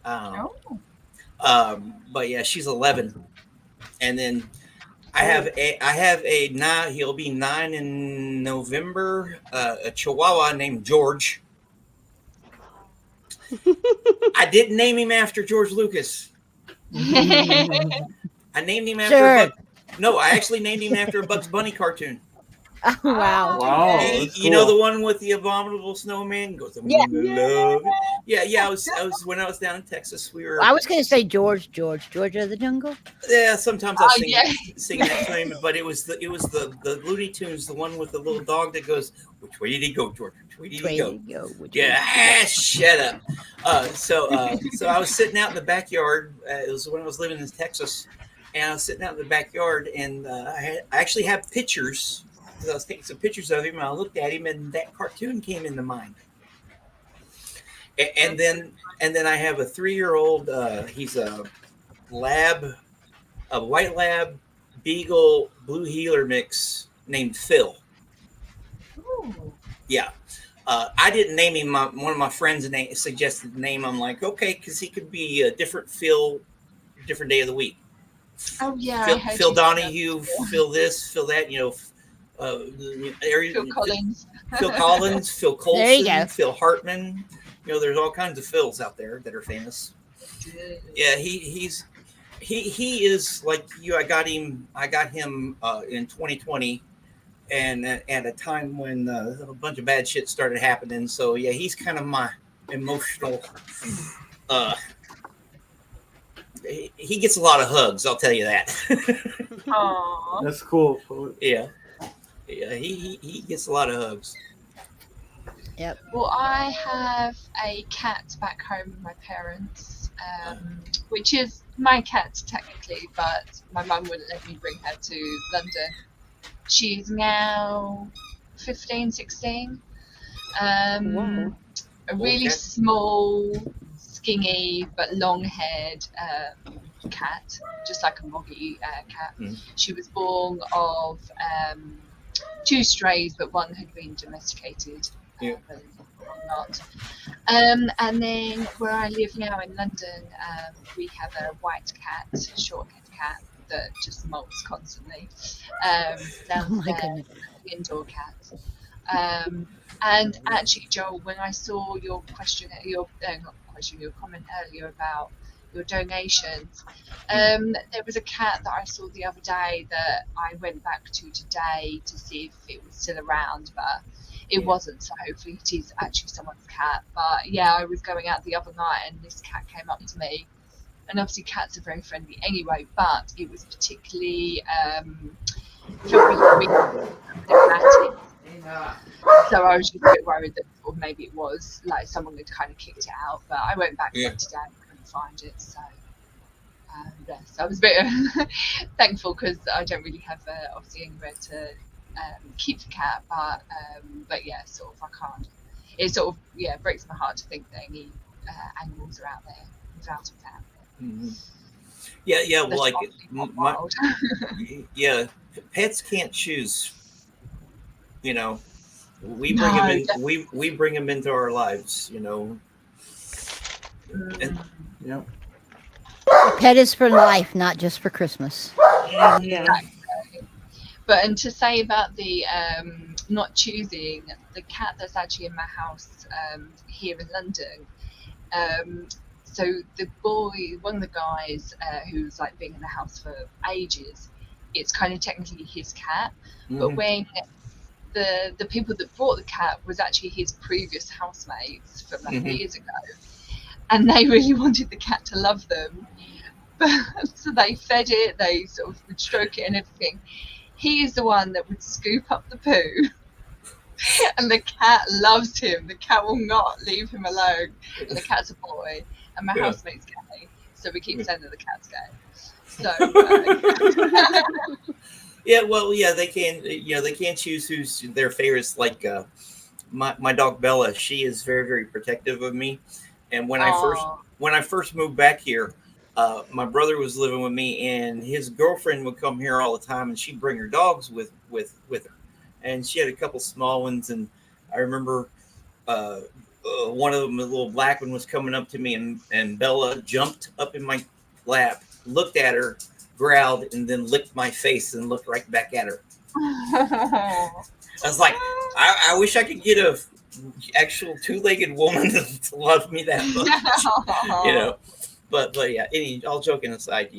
E: Um, but yeah, she's 11. And then he'll be 9 in November. A Chihuahua named George. I didn't name him after George Lucas. I named him after a
A: Sure.
E: Bug. No, I actually named him after a Bugs Bunny cartoon.
A: Oh, wow.
B: Wow,
C: Okay.
B: that's
E: You know the
B: cool.
E: one with the abominable snowman goes, I'm
A: Yeah.
E: gonna love it. Yeah. I was when I was down in Texas. We were.
A: I was going to say Georgia of the Jungle.
E: Yeah, sometimes I'll
C: Oh, yeah.
E: sing that to him, but it was the Looney Tunes, the one with the little dog that goes, which way did he go, George? Which way did he go? Yeah, shut up. So I was sitting out in the backyard. It was when I was living in Texas, and I was sitting out in the backyard, and I actually have pictures. I was taking some pictures of him, and I looked at him, and that cartoon came into mind. and then I have a 3-year-old. He's a white lab beagle blue heeler mix named Phil.
C: Ooh.
E: Yeah. I didn't name him. One of my friends suggested the name. I'm like, okay, because he could be a different Phil, different day of the week.
C: Oh yeah, I heard
E: Phil
C: you say that
E: Donahue,
C: before.
E: Phil this, Phil that.
C: Phil Collins.
E: Phil Collins, Phil
A: There you
E: Coulson,
A: go.
E: Phil Hartman. There's all kinds of Phils out there that are famous. Yeah, he is like you. I got him in 2020, and at a time when a bunch of bad shit started happening. So yeah, he's kind of my emotional. He gets a lot of hugs. I'll tell you that.
C: Aww.
B: That's cool.
E: Yeah, he gets a lot of hugs.
A: Yep.
C: Well, I have a cat back home with my parents, which is my cat technically, but my mum wouldn't let me bring her to London. She's now 15, 16.
F: Wow.
C: A really
E: Okay.
C: small, skinny, but long-haired cat, just like a moggy cat.
E: Mm.
C: She was born of 2 strays, but one had been domesticated.
E: Yeah.
C: But not. And then where I live now in London, we have a white cat, short-haired cat that just molts constantly.
A: Oh my
C: Downstairs,
A: goodness.
C: the indoor cat. And actually, Joel, when I saw your your comment earlier about your donations, there was a cat that I saw the other day that I went back to today to see if it was still around, but it wasn't. So hopefully it is actually someone's cat. But yeah, I was going out the other night and this cat came up to me. And obviously cats are very friendly anyway, but it was particularly felt really dramatic. So I was just a bit worried that or maybe it was like someone had kind of kicked it out. But I went back
E: Yeah.
C: today and couldn't find it. So so I was a bit thankful because I don't really have obviously anywhere to keep the cat. But yeah, sort of I can't. It sort of breaks my heart to think that any animals are out there without a cat.
E: Mm-hmm. Yeah. Well, like
C: Wild.
E: yeah, pets can't choose. We bring
C: No,
E: them in. We bring them into our lives. And,
B: Yep.
A: A pet is for life, not just for Christmas.
F: Yeah.
C: But and to say about the not choosing the cat that's actually in my house here in London. So the boy, one of the guys who's like been in the house for ages, it's kind of technically his cat. But when the people that brought the cat was actually his previous housemates from like years ago, and they really wanted the cat to love them. So they fed it, they sort of would stroke it and everything. He is the one that would scoop up the poo. And the cat loves him. The cat will not leave him alone. And the cat's a boy, and my housemate's gay, so we keep saying that the cat's gay. So
E: they can. They can't choose who's their favorites. Like my dog Bella, she is very, very protective of me. And when I first moved back here, my brother was living with me, and his girlfriend would come here all the time, and she'd bring her dogs with her. And she had a couple small ones, and I remember one of them, a little black one, was coming up to me, and Bella jumped up in my lap, looked at her, growled, and then licked my face and looked right back at her. I was like, I wish I could get a actual 2-legged woman to love me that much, But yeah, all joking aside,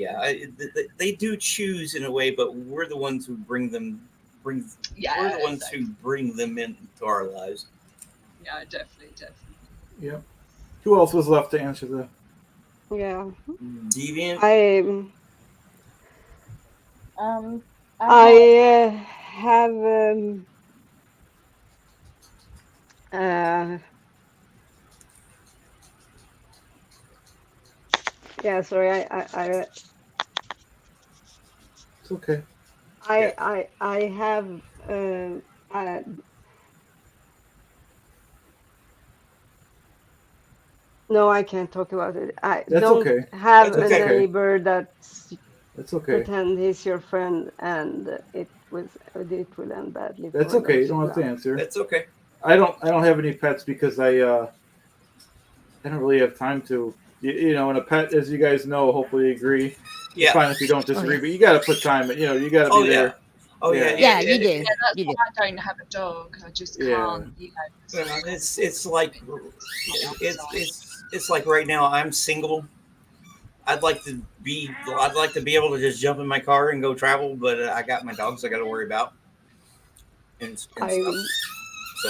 E: they do choose in a way, but we're the ones who bring them we're the ones who bring them into our lives.
C: Yeah, definitely.
B: Yep. Who else was left to answer the?
F: Yeah.
E: Deviant.
F: I have sorry,
B: It's okay.
F: I have No, I can't talk about it. I
B: That's
F: don't
B: okay.
F: have
E: That's
F: a
E: okay.
F: neighbor that's
B: That's okay.
F: pretend he's your friend, and it will end badly.
B: That's
F: for
B: okay. You
F: those
B: don't have to
F: around.
B: answer.
E: That's okay.
B: I don't have any pets because I don't really have time to. You know, and a pet, as you guys know, hopefully you agree. It's
E: Yeah.
B: fine if you don't disagree, but you got to put time. You know, you got to
E: Oh
B: be
E: yeah.
B: there.
E: Oh yeah.
A: Yeah, you do.
C: Yeah, that's
A: You do.
C: why I don't have a dog. I just can't, you know.
E: Well, it's like it's like right now I'm single. I'd like to be able to just jump in my car and go travel, but I got my dogs I got to worry about and stuff. So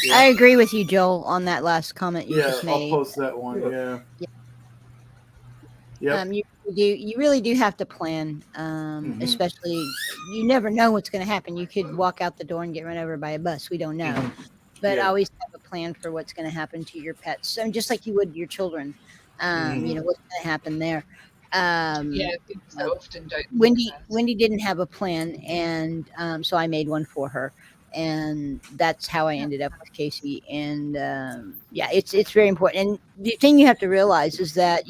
E: yeah.
A: I agree with you, Joel, on that last comment you
B: Yeah,
A: just
B: I'll
A: made.
B: post that one. Yeah. Yep.
A: You really do have to plan, especially you never know what's going to happen. You could walk out the door and get run over by a bus. We don't know, but
B: Yeah.
A: always have a plan for what's going to happen to your pets. So just like you would your children, you know what's going to happen there.
C: Yeah, people so often don't.
A: Wendy didn't have a plan, and so I made one for her, and that's how I ended up with Casey. And yeah, it's very important. And the thing you have to realize is that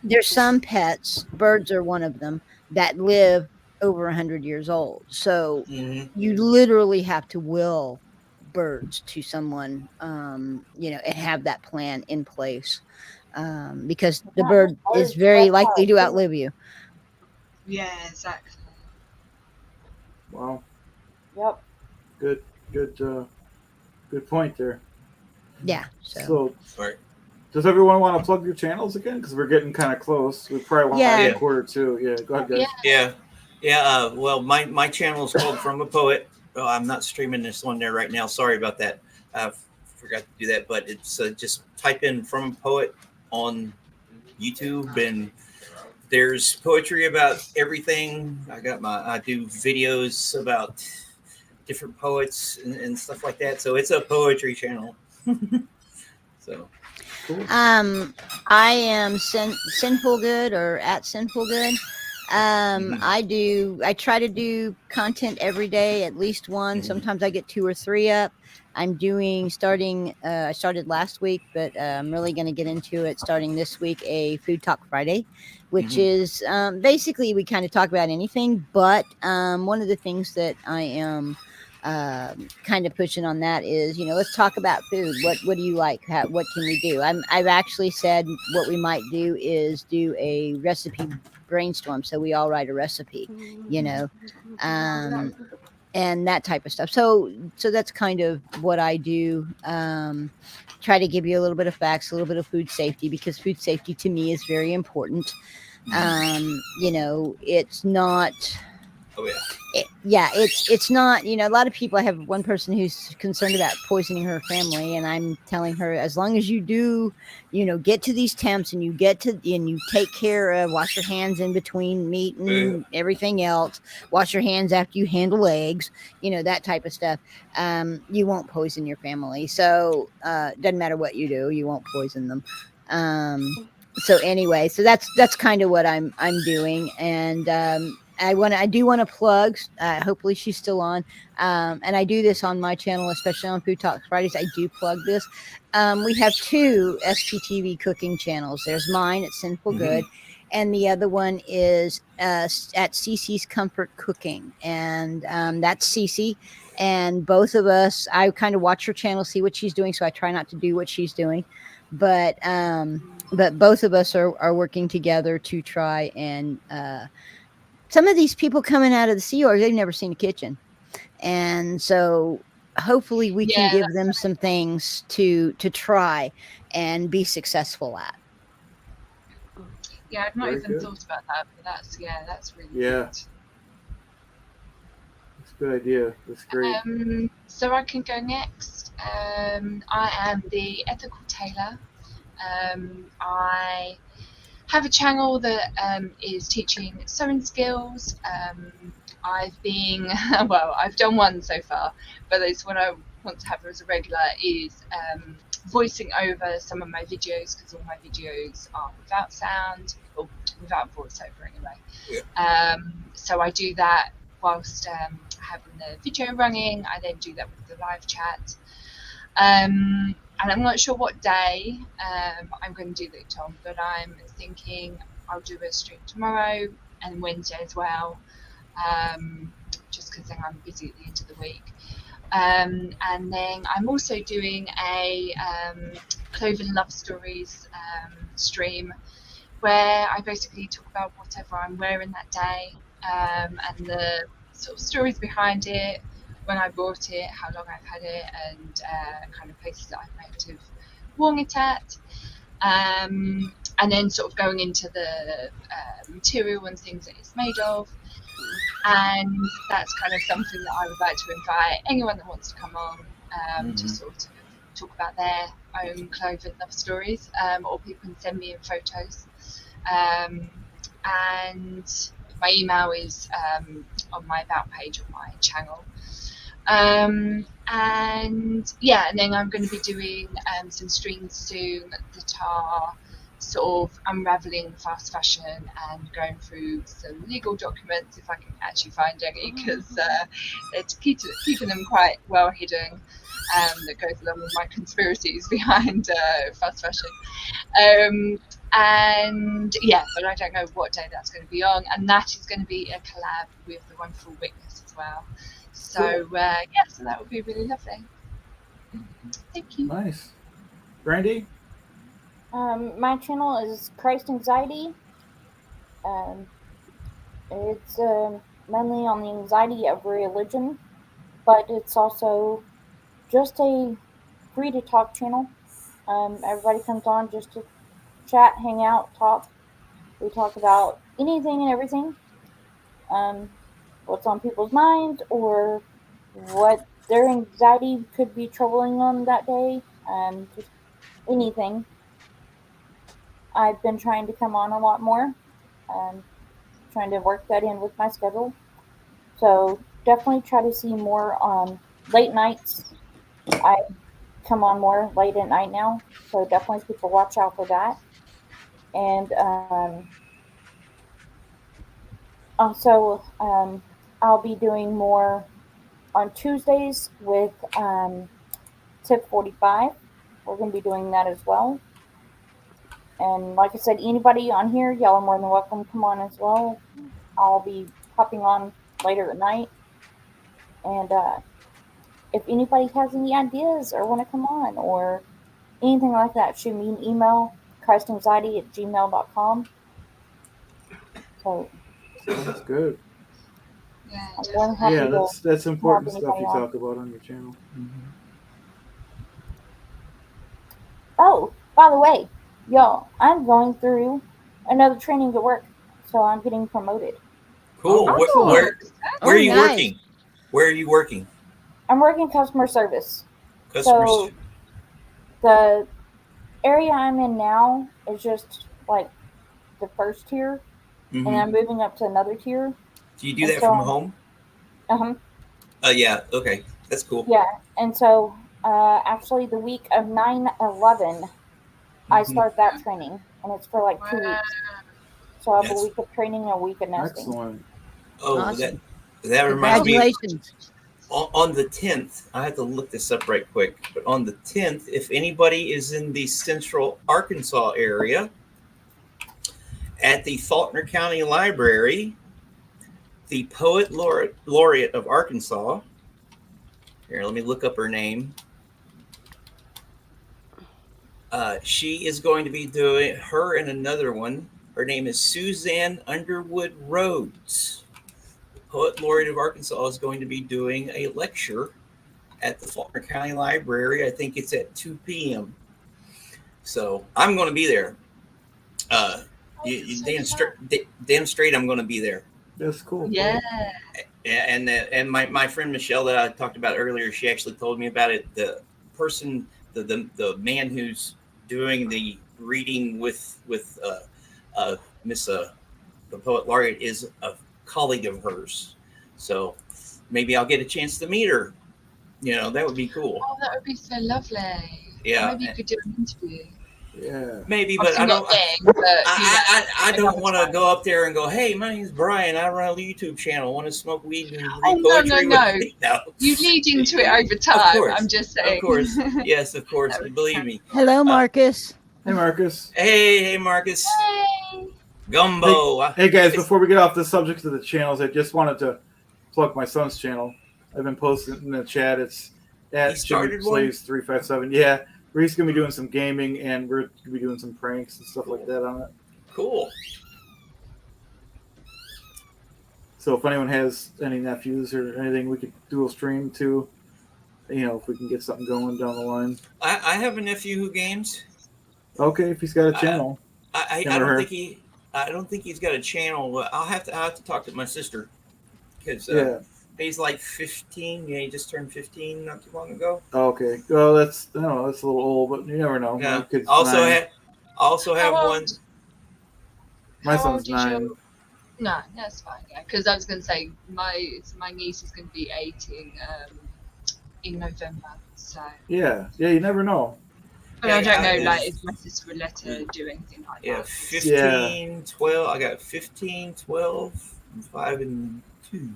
A: there's some pets, birds are one of them, that live over 100 years old. So you literally have to will birds to someone, and have that plan in place, because the bird is very likely to outlive you.
C: Yeah, exactly.
B: Wow.
D: Yep.
B: Good point there.
A: Yeah.
B: So,
E: Right.
B: does everyone want to plug your channels again? Because we're getting kind of close. We probably want to
A: Yeah.
B: add a quarter too. Yeah, go ahead, guys.
E: Yeah. Well, my channel is called From a Poet. Oh, I'm not streaming this one there right now. Sorry about that. I forgot to do that. But it's just type in From a Poet on YouTube, and there's poetry about everything. I do videos about different poets and stuff like that. So it's a poetry channel. So.
B: Cool.
A: I am Sinful Good, or at Sinful Good. I try to do content every day, at least one. Sometimes I get 2 or 3 up. I'm I started last week, but I'm really going to get into it starting this week, a Food Talk Friday, which is basically we kind of talk about anything, but one of the things that I am kind of pushing on that is, let's talk about food. What do you like? What can we do? I've actually said what we might do is do a recipe brainstorm, so we all write a recipe, and that type of stuff. So that's kind of what I do. Try to give you a little bit of facts, a little bit of food safety, because food safety to me is very important. It's not.
E: Oh yeah.
A: It's not, a lot of people. I have one person who's concerned about poisoning her family, and I'm telling her, as long as you do, get to these temps, and you take care of, wash your hands in between meat and everything else, wash your hands after you handle eggs, that type of stuff, you won't poison your family. So doesn't matter what you do, you won't poison them. So anyway, so that's kind of what I'm doing. And I do want to plug, hopefully she's still on, and I do this on my channel, especially on Food Talks Fridays. I do plug this. We have 2 SPTV cooking channels. There's mine at Sinful Good, and the other one is at Cece's Comfort Cooking, and that's Cece. And both of us, I kind of watch her channel, see what she's doing, so I try not to do what she's doing, but both of us are working together to try and some of these people coming out of the Sea Org, they've never seen a kitchen. And so hopefully we can give them some things to try and be successful at.
C: Yeah, I've not even thought about that, but that's really good.
B: That's a good idea. That's great.
C: So I can go next. I am the Ethical Tailor. I have a channel that is teaching sewing skills. I've done one so far, but it's what I want to have as a regular is voicing over some of my videos, because all my videos are without sound, or without voiceover anyway. So I do that whilst having the video running. I then do that with the live chat. and I'm not sure what day I'm going to do it on, but I'm thinking I'll do a stream tomorrow and Wednesday as well, just because then I'm busy at the end of the week. And then I'm also doing a Cloven Love Stories stream, where I basically talk about whatever I'm wearing that day, and the sort of stories behind it, when I bought it, how long I've had it, and kind of places that I might have worn it at. And then sort of going into the material and things that it's made of. And that's kind of something that I would like to invite anyone that wants to come on to sort of talk about their own clothing love stories, or people can send me in photos. And my email is on my about page on my channel. And yeah, and then I'm going to be doing some streams soon that are sort of unraveling fast fashion and going through some legal documents, if I can actually find any, because they're keeping them quite well hidden. That goes along with my conspiracies behind fast fashion. And yeah, but I don't know what day that's going to be on, and that is going to be a collab with the Wonderful Witness as well. So yeah, so that would be really lovely. Thank you.
B: Nice. Brandy?
D: My channel is Christ Anxiety. It's mainly on the anxiety of religion, but it's also just a free to talk channel. Everybody comes on just to chat, hang out, talk. We talk about anything and everything. What's on people's minds or what their anxiety could be troubling them that day. Just anything. I've been trying to come on a lot more. Trying to work that in with my schedule. So definitely try to see more on late nights. I come on more late at night now, so definitely people watch out for that. And also, I'll be doing more on Tuesdays with Tip 45. We're going to be doing that as well. And like I said, anybody on here, y'all are more than welcome to come on as well. I'll be popping on later at night. And if anybody has any ideas or want to come on or anything like that, shoot me an email, christanxiety@gmail.com. So
B: That's good.
C: Yeah,
D: I'm more than happy
B: Yeah,
D: to
B: that's important
D: have
B: stuff
D: anybody
B: you
D: on.
B: talk about on your channel.
D: Oh, by the way, y'all, I'm going through another training at work, so I'm getting promoted.
E: Cool.
B: Oh,
C: Oh,
E: Where are you
A: nice.
E: working? Where are you working?
D: I'm working customer service.
E: Customers.
D: So the area I'm in now is just like the first tier, and I'm moving up to another tier.
E: Do you do
D: And
E: that
D: so
E: from home? Yeah. Okay. That's cool.
D: yeah, and so actually the week of 9/11, I start that training, and it's for like 2 weeks. So I have a
E: That's
D: week of training and a week of nesting.
B: excellent.
A: Awesome.
E: that reminds me.
A: Congratulations.
E: On the 10th, I have to look this up right quick. But on the 10th, if anybody is in the Central Arkansas area, at the Faulkner County Library, the Poet Laureate of Arkansas. Here, let me look up her name. She is going to be doing her and another one. Her name is Suzanne Underwood Rhodes. The Poet Laureate of Arkansas is going to be doing a lecture at the Faulkner County Library. I think it's at 2 p.m. So I'm going to be there. Damn straight, I'm going to be there.
B: That's cool.
C: Yeah.
E: And my friend Michelle that I talked about earlier, she actually told me about it. The person, the man who's doing the reading with Miss the Poet Laureate is a colleague of hers. So maybe I'll get a chance to meet her. That would be cool.
C: Oh, that would be so lovely.
E: Yeah.
C: Or maybe you could do an interview.
B: Yeah.
E: Maybe, but
C: Obviously
E: I
C: not
E: don't.
C: big, but
E: I don't
C: another
E: want to
C: time.
E: go up there and go, hey, my name's Brian. I run a YouTube channel. Want to smoke weed and
C: Oh,
E: read
C: no,
E: poetry
C: no,
E: with me? No.
C: You lead into it over
E: Of
C: time.
E: course.
C: I'm just
E: Of
C: saying.
E: course. Yes, of course.
C: That was
E: Believe me.
A: Hello, Marcus.
B: Hey, Marcus.
E: Hey, Marcus.
C: Hey.
E: Gumbo.
B: Hey, guys, before we get off the subject of the channels, I just wanted to plug my son's channel. I've been posting in the chat. It's at
E: He started one?
B: Slaves357. Yeah, where he's going to be doing some gaming and we're going to be doing some pranks and stuff like that on it.
E: Cool.
B: So if anyone has any nephews or anything, we could do a stream too. You know, if we can get something going down the line.
E: I have a nephew who games.
B: Okay, if he's got a channel.
E: I don't think he's got a channel. I'll have to talk to my sister because he's like 15. Yeah, he just turned 15 not too long ago.
B: Okay, well that's I don't know, that's a little old, but you never know.
E: Yeah.
B: My kid's
E: Also
B: 9.
E: have one.
B: My
C: How
B: son's
C: old is
B: 9.
C: No, that's fine. Yeah, because I was going to say my niece is going to be 8 in November. So.
B: Yeah, you never know.
C: But I don't know, like, if my sister would let her do anything like
E: Yeah,
C: that.
E: 15, 12. I got 15, 12, 5, and 2.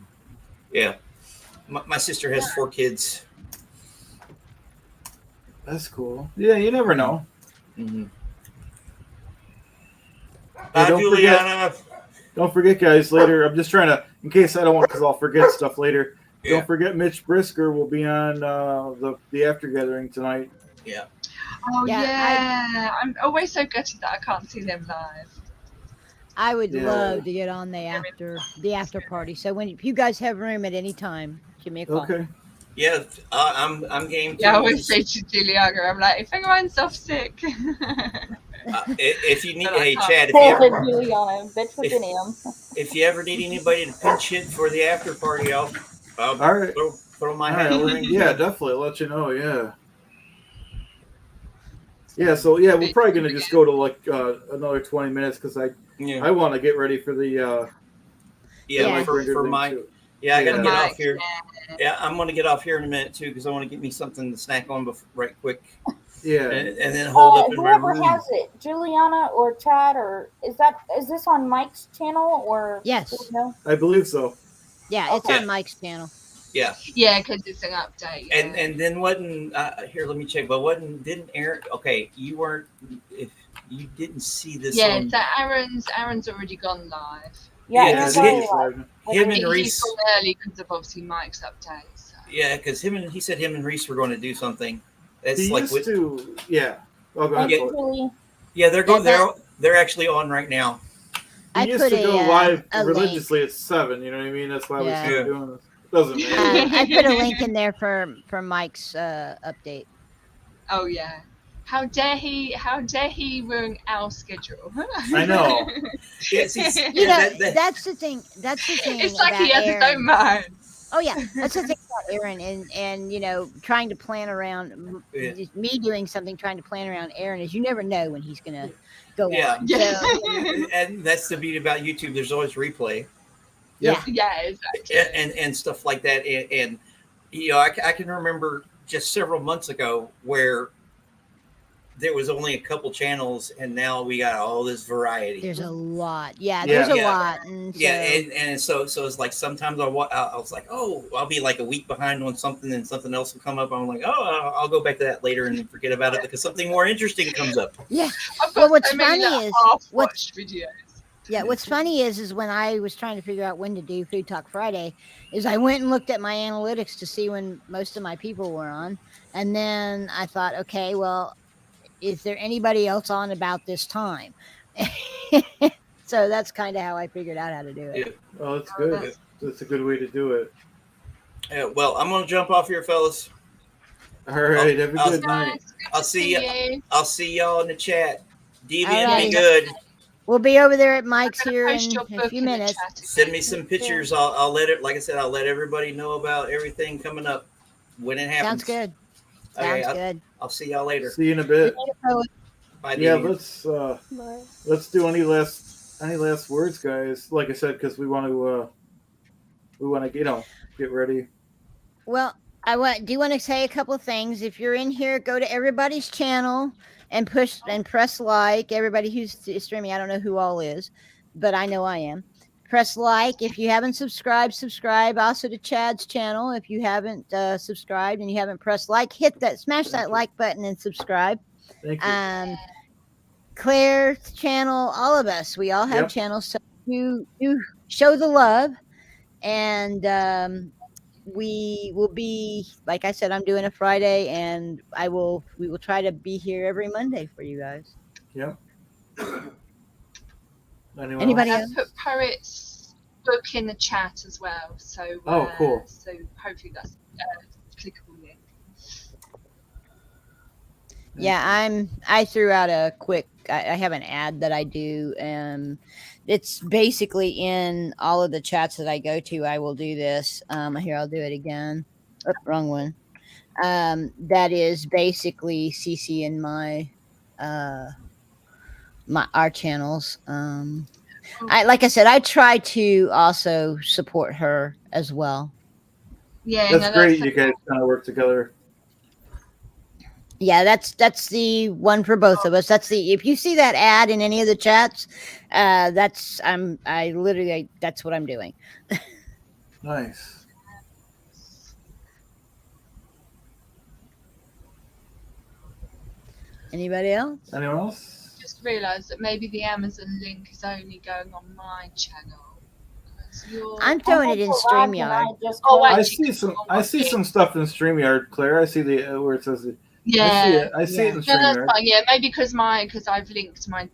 E: Yeah. My sister has 4 kids.
B: That's cool. Yeah, you never know.
E: Mm-hmm.
B: Hey,
E: Juliana.
B: Don't forget, guys, later, I'm just trying to, in case I don't want, because I'll forget stuff later.
E: Yeah.
B: Don't forget Mitch Brisker will be on the After Gathering tonight.
E: Yeah.
C: Oh,
A: Yeah,
C: yeah. I'm always so gutted that I can't see them live.
A: I would
B: Yeah.
A: love to get on the after party. So if you guys have room at any time, give me a call.
B: Okay.
E: Yeah, I'm game too.
C: Yeah, I always say to Juliana, I'm like, if anyone's off sick.
E: If you need,
C: But I
E: hey
C: can't.
E: Chad,
D: Juliana, bitch with an M.
E: if you ever need anybody to pinch hit for the after party, I'll
B: All right.
E: throw my
B: All
E: hat in the
B: right.
E: ring.
B: Yeah, definitely. I'll let you know. Yeah. Yeah. So yeah, we're probably gonna just go to like another 20 minutes because I want to get ready for the
E: for Mike. Yeah, I gotta
B: Yeah.
E: get off here. Yeah, I'm gonna get off here in a minute too because I want to get me something to snack on right quick.
B: Yeah.
E: And then hold up in my
D: Whoever
E: room.
D: has it, Juliana or Chad, or is this on Mike's channel or?
A: Yes.
D: No?
B: I believe so.
A: Yeah, it's
E: Okay.
A: on Mike's channel.
E: Yeah.
C: Yeah, because it's an update. Yeah.
E: And then wasn't here? Let me check. But didn't Aaron? Okay, you weren't. If you didn't see this,
C: Yeah,
E: on,
C: so Aaron's already gone live.
D: Yeah,
E: Yeah,
D: it's
E: he-
D: already live.
E: him and
C: He's
E: Reese.
C: gone early because of obviously Mike's update. So.
E: Yeah, because he said him and Reese were going to do something. It's
B: He
E: like
B: used to. Yeah. Oh, go ahead.
E: Yeah.
B: Chloe.
E: yeah, they're going.
A: That-
E: They're actually on right now.
B: He
A: I
B: used
A: put
B: to go
A: a
B: live
A: link.
B: religiously at 7. You know what I mean? That's why we
A: Yeah.
B: started doing this. Doesn't matter.
A: I put a link in there for Mike's update.
C: Oh yeah. How dare he ruin our schedule?
B: I know.
A: You know, that's the thing. That's the thing.
C: It's like
A: about
C: he has
A: Aaron.
C: his own mind.
A: Oh yeah, that's the thing about Aaron, and trying to plan around me doing something, trying to plan around Aaron is you never know when he's gonna go
E: Yeah.
A: on.
C: Yeah.
A: So,
E: And that's the beauty about YouTube. There's always replay.
A: yeah.
C: Yeah, exactly.
E: and stuff like that. And I can remember just several months ago where there was only a couple channels, and now we got all this variety.
A: There's a lot. Yeah,
B: Yeah.
A: there's a
E: Yeah.
A: lot. And so,
E: and so it's like sometimes I was like, oh, I'll be like a week behind on something, and something else will come up. I'm like, oh, I'll go back to that later and forget about it because something more interesting comes up.
A: yeah.
C: I've got
A: Well, what's
C: so many
A: funny is
C: half-watched videos.
A: Yeah, what's funny is when I was trying to figure out when to do Food Talk Friday, is I went and looked at my analytics to see when most of my people were on, and then I thought, okay, well, is there anybody else on about this time? So that's kind of how I figured out how to do it.
E: Yeah.
B: Oh, that's good. That's a good way to do it.
E: Yeah, well, I'm gonna jump off here, fellas.
B: All right. Have a
E: I'll-
B: good night.
C: Nice. Good
E: I'll
C: to
E: see you. I'll see y'all in the chat. Deviant,
A: Alrighty.
E: be good.
A: We'll be over there at Mike's
C: I'm gonna
A: here in
C: post your
A: a
C: book
A: few
C: in the
A: minutes.
C: chat again.
E: Send me some pictures. I'll let it. Like I said, I'll let everybody know about everything coming up when it happens.
A: Sounds good.
E: Okay,
A: Sounds good.
E: I'll see y'all later.
B: See you in a bit.
E: Bye,
B: Yeah,
E: Deviant.
B: let's do any last words, guys. Like I said, because we want to get ready.
A: Well, do you want to say a couple of things? If you're in here, go to everybody's channel. and push and press like. Everybody who's streaming, I don't know who all is, but I know I am. Press like. If you haven't subscribed, subscribe also to Chad's channel. If you haven't subscribed and you haven't pressed like, hit that, smash that like button and subscribe.
B: Thank you.
A: Claire's channel, all of us, we all have channels, so you show the love. And we will be, like I said, I'm doing a Friday, and we will try to be here every Monday for you guys.
B: Yep.
A: Anybody else?
C: Put Poet's book in the chat as well. So
B: cool.
C: So hopefully that's a clickable link.
A: Yeah, I threw out a quick. I have an ad that I do. It's basically in all of the chats that I go to. I will do this. Here, I'll do it again. Oh, wrong one. That is basically CC in my our channels. Like I said, I try to also support her as well.
C: Yeah,
B: that's great. You guys kind of work together.
A: Yeah, that's the one for both of us. That's if you see that ad in any of the chats, that's what I'm doing.
B: Nice.
A: Anybody else?
B: Anyone else?
C: Just realised that maybe the Amazon link is only going on my channel.
A: I'm throwing it in StreamYard.
B: I see some stuff in StreamYard, Claire. I see where it says it.
C: Yeah,
B: I see it in
C: No,
B: StreamYard.
C: that's fine. Yeah, maybe because I've linked my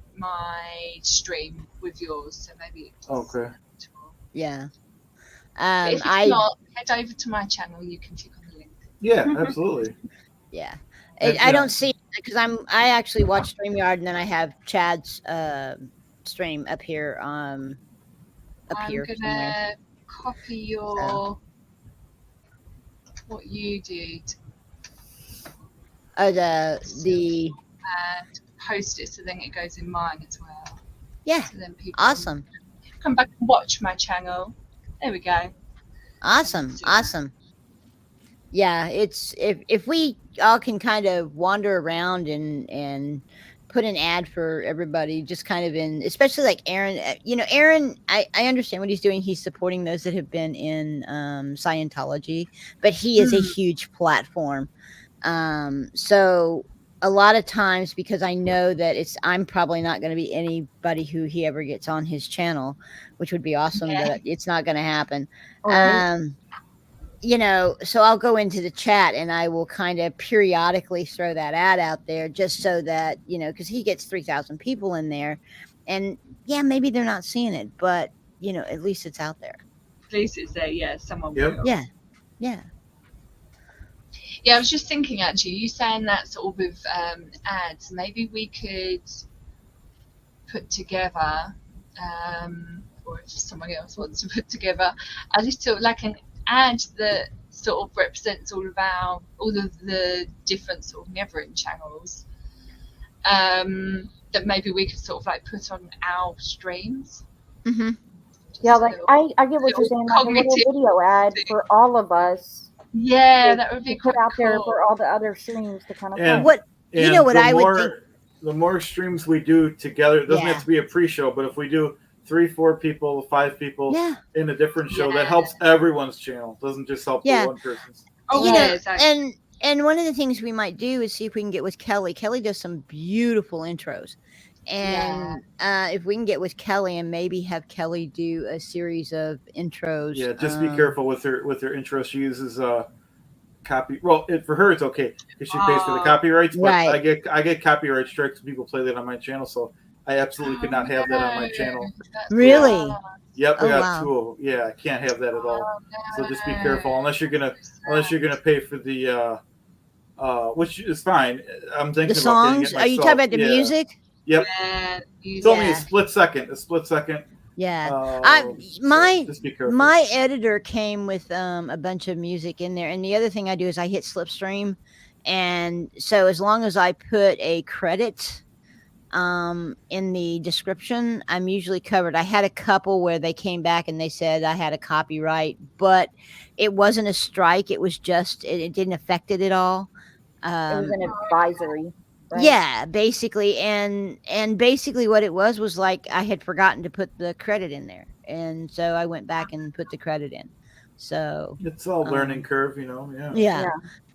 C: stream with yours, so maybe.
B: Okay.
A: Yeah.
C: If it's not, head over to my channel. You can click on the link.
B: Yeah, absolutely.
A: Yeah. I don't see it because I actually watch StreamYard, and then I have Chad's stream up here.
C: I'm gonna copy your what you did.
A: Oh, the
C: and post it so then it goes in mine as well.
A: Yeah.
C: So then people
A: awesome.
C: Come back and watch my channel. There we go.
A: Awesome. Yeah, it's if we all can kind of wander around and put an ad for everybody, just kind of especially like Aaron. Aaron, I understand what he's doing. He's supporting those that have been in Scientology, but he is a huge platform. So a lot of times, because I know that I'm probably not going to be anybody who he ever gets on his channel, which would be awesome, but it's not going to happen. Right. So I'll go into the chat and I will kind of periodically throw that ad out there just so that, because he gets 3,000 people in there, and yeah, maybe they're not seeing it, but at least it's out there.
C: At least it's there. Yeah. Someone
B: will.
A: Yeah.
C: Yeah, I was just thinking, actually, you saying that sort of with ads, maybe we could put together, or if someone else wants to put together, a little, like an ad that sort of represents all of the different sort of Neverend channels, that maybe we could sort of like put on our streams.
A: Mm-hmm.
D: Yeah, like I get what you're saying, like a little video ad for all of us.
C: Yeah, that would be
D: put out there for all the other streams to kind of
B: and
A: what I would think.
B: The more streams we do together, it doesn't have to be a pre-show, but if we do 3, 4 people, 5 people in a different show, that helps everyone's channel. It doesn't just help the one person's.
A: Exactly. And one of the things we might do is see if we can get with Kelly. Kelly does some beautiful intros. And if we can get with Kelly and maybe have Kelly do a series of intros.
B: Yeah, just be careful with her intro. She uses copy. Well, for her it's okay because she pays for the copyrights. But I get copyright strikes when people play that on my channel, so I absolutely could not have that on my channel.
A: Really?
B: Yep, I got 2 of them. Yeah, I can't have that at all. So just be careful unless you're gonna pay for the which is fine. I'm thinking
A: the songs.
B: About
A: are you talking about the music?
B: Yep. It's only a split second.
A: Yeah.
B: Just be careful.
A: My editor came with a bunch of music in there, and the other thing I do is I hit Slipstream, and so as long as I put a credit in the description, I'm usually covered. I had a couple where they came back and they said I had a copyright, but it wasn't a strike. It was just it didn't affect it at all.
D: It was an advisory. right?
A: Yeah, basically, and basically what it was like I had forgotten to put the credit in there, and so I went back and put the credit in. So
B: It's all learning curve, Yeah.
A: yeah,
D: Yeah.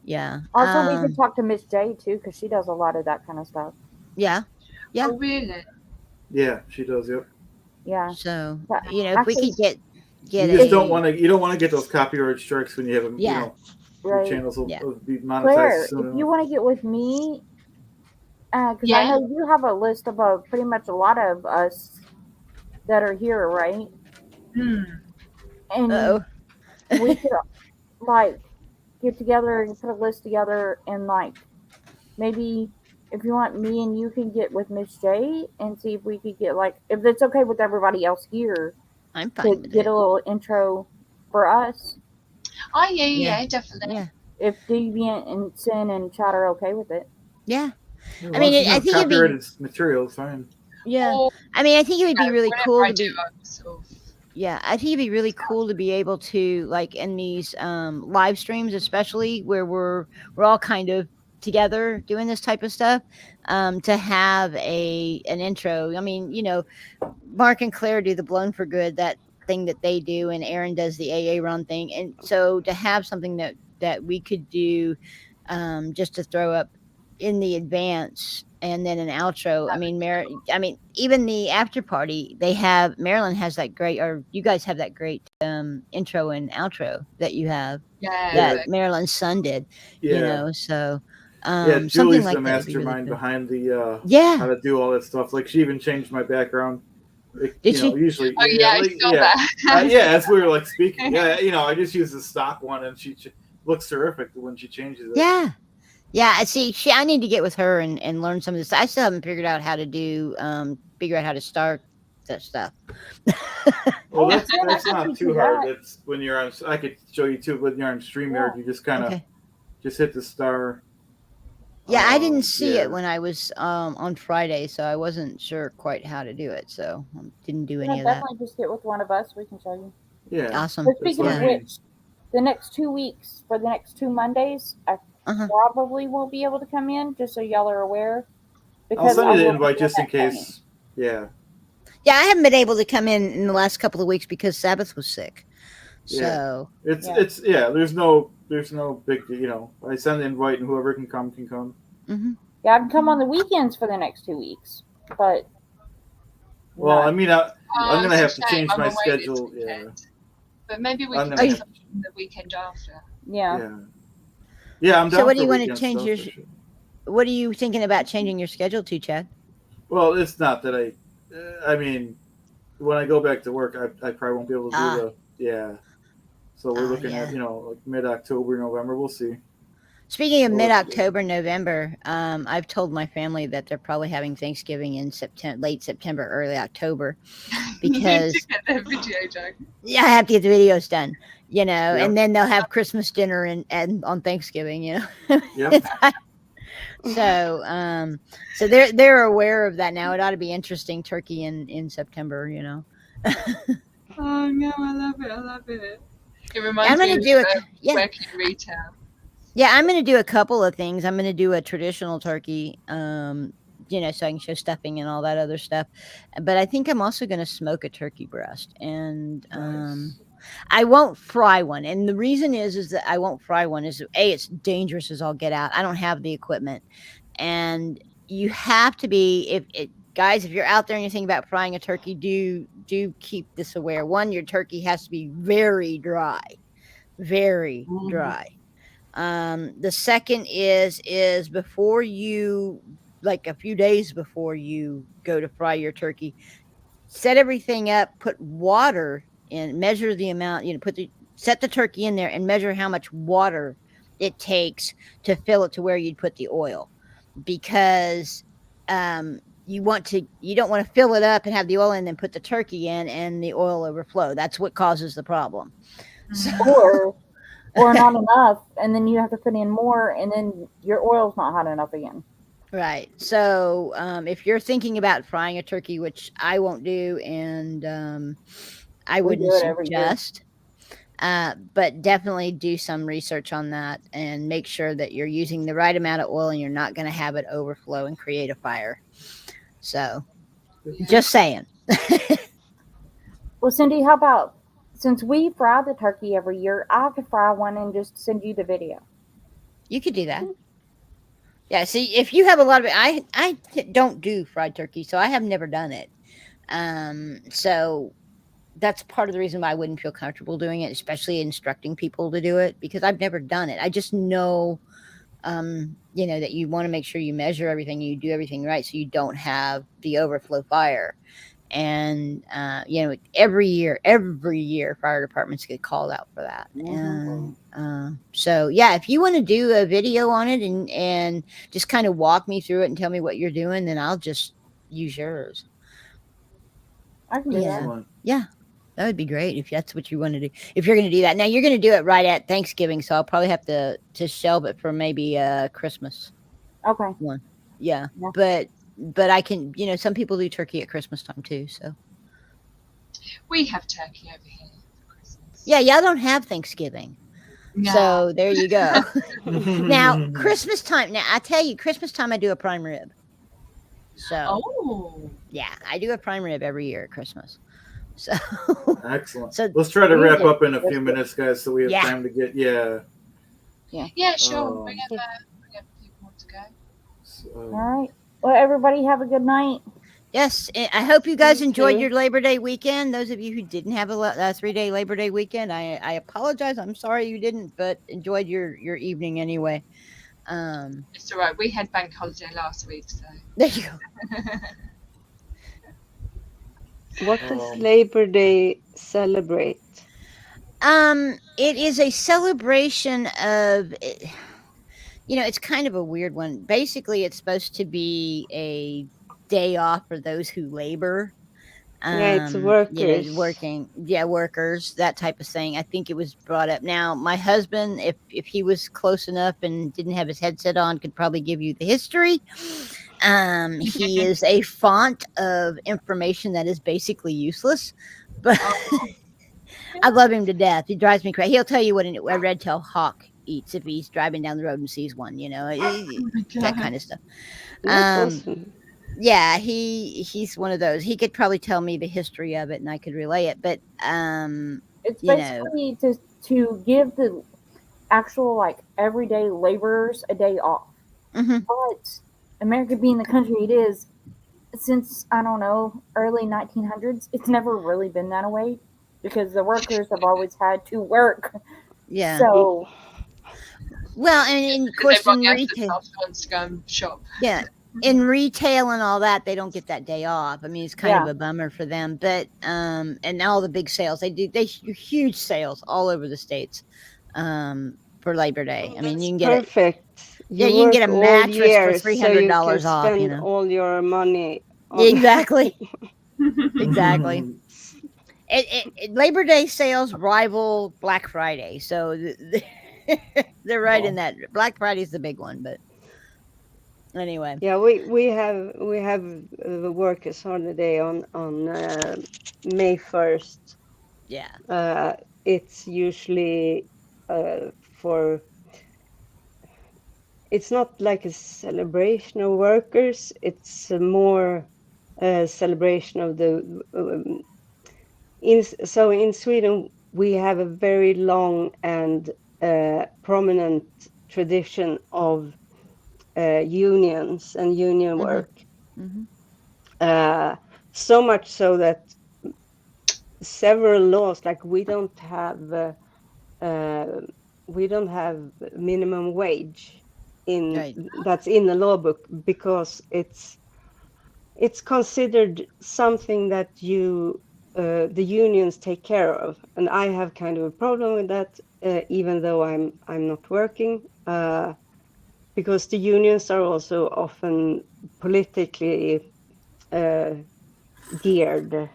A: yeah,
D: Also, we could talk to Miss J too, because she does a lot of that kind of stuff.
A: yeah, yeah.
C: Oh, really?
B: Yeah, she does. Yep.
D: Yeah.
A: So
D: But
A: if we
D: actually,
A: could get
B: You just don't
A: a
B: want to. You don't want to get those copyright strikes when you have them.
A: yeah,
B: Your
D: right,
B: channels will,
A: yeah,
B: will be monetized
D: Claire,
B: soon
D: if you
B: enough.
D: want to get with me, because I
C: Yeah.
D: know you have a list of pretty much a lot of us that are here, right?
C: Hmm.
D: And
A: oh,
D: we could like get together and put a list together, and like maybe if you want, me and you can get with Miss J and see if we could get like, if it's okay with everybody else here,
A: I'm
D: to
A: fine with
D: get
A: it.
D: a little intro for us.
C: Oh, yeah,
A: Yeah,
C: definitely.
A: yeah,
D: If Deviant and Sin and Chat are okay with it.
A: yeah.
B: Yeah,
A: I
B: once
A: mean,
B: you
A: I
B: have
A: think it'd be
B: copyrighted material, it's fine.
A: yeah.
C: Or,
A: I mean, I think it would be really
C: whenever
A: cool
C: I
A: to
C: do
A: be
C: sort of.
A: yeah. I think it'd be really cool to be able to like in these live streams, especially where we're all kind of together doing this type of stuff, to have an intro. I mean, Mark and Claire do the Blown for Good, that thing that they do, and Aaron does the AA run thing. And so to have something that we could do just to throw up in the advance and then an outro. I mean, even the after party, Maryland has that great, or you guys have that great intro and outro that you have
C: Yeah,
B: Yeah,
A: that Maryland's son did,
B: yeah,
A: so
B: yeah.
A: something
B: Julie's the
A: like that would be really
B: mastermind
A: cool.
B: behind the how
A: Yeah.
B: to do all that stuff. Like she even changed my background.
A: Did she?
B: Usually,
C: Oh, yeah, I saw that.
B: yeah. As we were like speaking, yeah, I just use the stock one, and she looks terrific when she changes it.
A: Yeah. Yeah, I see. I need to get with her and learn some of this. I still haven't figured out how to figure out how to start that stuff.
B: Well,
D: Oh,
B: that's
D: Sin, I can
B: not
D: teach you
B: too hard.
D: that.
B: It's when you're on. I could show you too. When you're on
D: Yeah.
B: StreamYard, you just kind of
A: Okay.
B: just hit the star.
A: Yeah, I didn't see
B: Yeah.
A: it when I was on Friday, so I wasn't sure quite how to do it. So didn't do
D: Yeah,
A: any of that.
D: definitely just get with one of us. We can show you.
B: Yeah.
A: Awesome.
D: But
B: That's
D: speaking
B: what
D: of
B: I mean.
D: which, the next 2 weeks, for the next 2 Mondays, I
A: Uh-huh.
D: probably won't be able to come in, just so y'all are aware.
B: I'll send
D: I
B: you the
D: will be
B: invite
D: doing
B: just in
D: that training.
B: case. Yeah.
A: Yeah, I haven't been able to come in the last couple of weeks because Sabbath was sick.
B: Yeah.
A: So
B: It's There's no big. I send the invite and whoever can come can come.
A: mhm.
D: Yeah, I can come on the weekends for the next 2 weeks, but
B: Well,
D: not-
B: I mean, I'm
C: Oh,
B: gonna
C: it's a
B: have to
C: shame.
B: change
C: I'm
B: my
C: away this
B: schedule. Yeah.
C: weekend. But maybe we
B: I'm
C: can
B: gonna
C: do
B: have-
C: something the weekend after.
D: yeah.
B: Yeah. Yeah, I'm down
A: So what
B: for
A: do you want to
B: weekend
A: change
B: stuff,
A: your?
B: for sure.
A: What are you thinking about changing your schedule to, Chad?
B: Well, it's not that I mean, when I go back to work, I probably won't be able to do yeah. So we're looking at
A: yeah.
B: like mid-October, November. We'll see.
A: Speaking of
B: Well,
A: mid-October, November, I've told my family that they're probably having Thanksgiving in late September, early October,
C: You need
A: because
C: to get the video, Jack.
A: yeah, I have to get the videos done,
B: Yep.
A: and then they'll have Christmas dinner and on Thanksgiving,
B: Yep.
A: So they're aware of that now. It ought to be interesting, turkey in September,
C: Oh no, I love it. I love it. It
A: I'm
C: reminds
A: gonna
C: me
A: do
C: of
A: it.
C: working retail.
A: Yeah, I'm going to do a couple of things. I'm going to do a traditional turkey, so I can show stuffing and all that other stuff. But I think I'm also going to smoke a turkey breast, and
B: Nice.
A: I won't fry one. And the reason is that I won't fry one is it's dangerous as all get out. I don't have the equipment, and you have to be guys, if you're out there and you think about frying a turkey, do keep this aware. One, your turkey has to be very dry, very dry. The second is before you, like a few days before you go to fry your turkey, set everything up, put water in, measure the amount, set the turkey in there and measure how much water it takes to fill it to where you'd put the oil, because you don't want to fill it up and have the oil and then put the turkey in and the oil overflow. That's what causes the problem. So
D: or not enough, and then you have to put in more, and then your oil's not hot enough again.
A: Right. So if you're thinking about frying a turkey, which I won't do, and I
D: We
A: wouldn't
D: do it every year.
A: suggest, But definitely do some research on that and make sure that you're using the right amount of oil and you're not going to have it overflow and create a fire. So, just saying.
D: Well, Cindy, how about since we fry the turkey every year, I could fry one and just send you the video.
A: You could do that. Yeah. See, if you have a lot of it, I don't do fried turkey, so I have never done it. So that's part of the reason why I wouldn't feel comfortable doing it, especially instructing people to do it, because I've never done it. I just know, that you want to make sure you measure everything, you do everything right, so you don't have the overflow fire. And every year fire departments get called out for that. And so yeah, if you want to do a video on it and just kind of walk me through it and tell me what you're doing, then I'll just use yours.
D: I can do that.
B: Excellent.
A: Yeah, that would be great if that's what you want to do. If you're going to do that, now you're going to do it right at Thanksgiving, so I'll probably have to shelve it for maybe Christmas
D: Okay.
A: one. Yeah,
D: Yeah.
A: but I can. Some people do turkey at Christmas time too. So
C: We have turkey over here for Christmas.
A: yeah, y'all don't have Thanksgiving.
C: No.
A: So there you go. Now Christmas time. Now I tell you, Christmas time I do a prime rib. So yeah, I do a prime rib every year at Christmas. So
B: excellent.
A: So
B: let's try to wrap up in a few minutes, guys, so we have
A: Yeah.
B: time to get
C: Yeah, sure. Whenever people want to go.
D: All right. Well, everybody have a good night.
A: Yes, I hope you guys
F: You
A: enjoyed
F: too.
A: your Labor Day weekend. Those of you who didn't have a 3-day Labor Day weekend, I apologize. I'm sorry you didn't, but enjoyed your evening anyway.
C: It's all right. We had bank holiday last week, so.
A: There you go.
F: What does Labor Day celebrate?
A: It is a celebration of, it's kind of a weird one. Basically, it's supposed to be a day off for those who labor.
F: Yeah, it's workers.
A: Workers, that type of thing. I think it was brought up. Now, my husband, if he was close enough and didn't have his headset on, could probably give you the history. He is a font of information that is basically useless, but I love him to death. He drives me crazy. He'll tell you what a red-tailed hawk eats if he's driving down the road and sees one, that kind of stuff.
F: That's awesome.
A: Yeah, he's one of those. He could probably tell me the history of it and I could relay it, but
D: It's basically to give the actual everyday laborers a day off.
A: Mhm.
D: But America being the country it is, since I don't know, early 1900s, it's never really been that way because the workers have always had to work.
A: Yeah.
D: So
A: well, and of course in retail,
C: To go and shop.
A: yeah, in retail and all that, they don't get that day off. I mean, it's kind of a bummer for them. But and all the big sales they do huge sales all over the states for Labor Day. I mean, you can get
F: perfect.
A: You can get a mattress for $300
F: so
A: off.
F: Spend all your money.
A: Exactly. Exactly. Labor Day sales rival Black Friday, so they're right in that. Black Friday is the big one, but anyway.
F: Yeah, we have the workers' holiday on May 1st.
A: Yeah.
F: It's usually it's not like a celebration of workers. It's more a celebration of the. In Sweden, we have a very long and prominent tradition of unions and union work. So much so that several laws, like we don't have minimum wage that's in the law book because it's considered something that the unions take care of, and I have kind of a problem with that, even though I'm not working, because the unions are also often politically geared,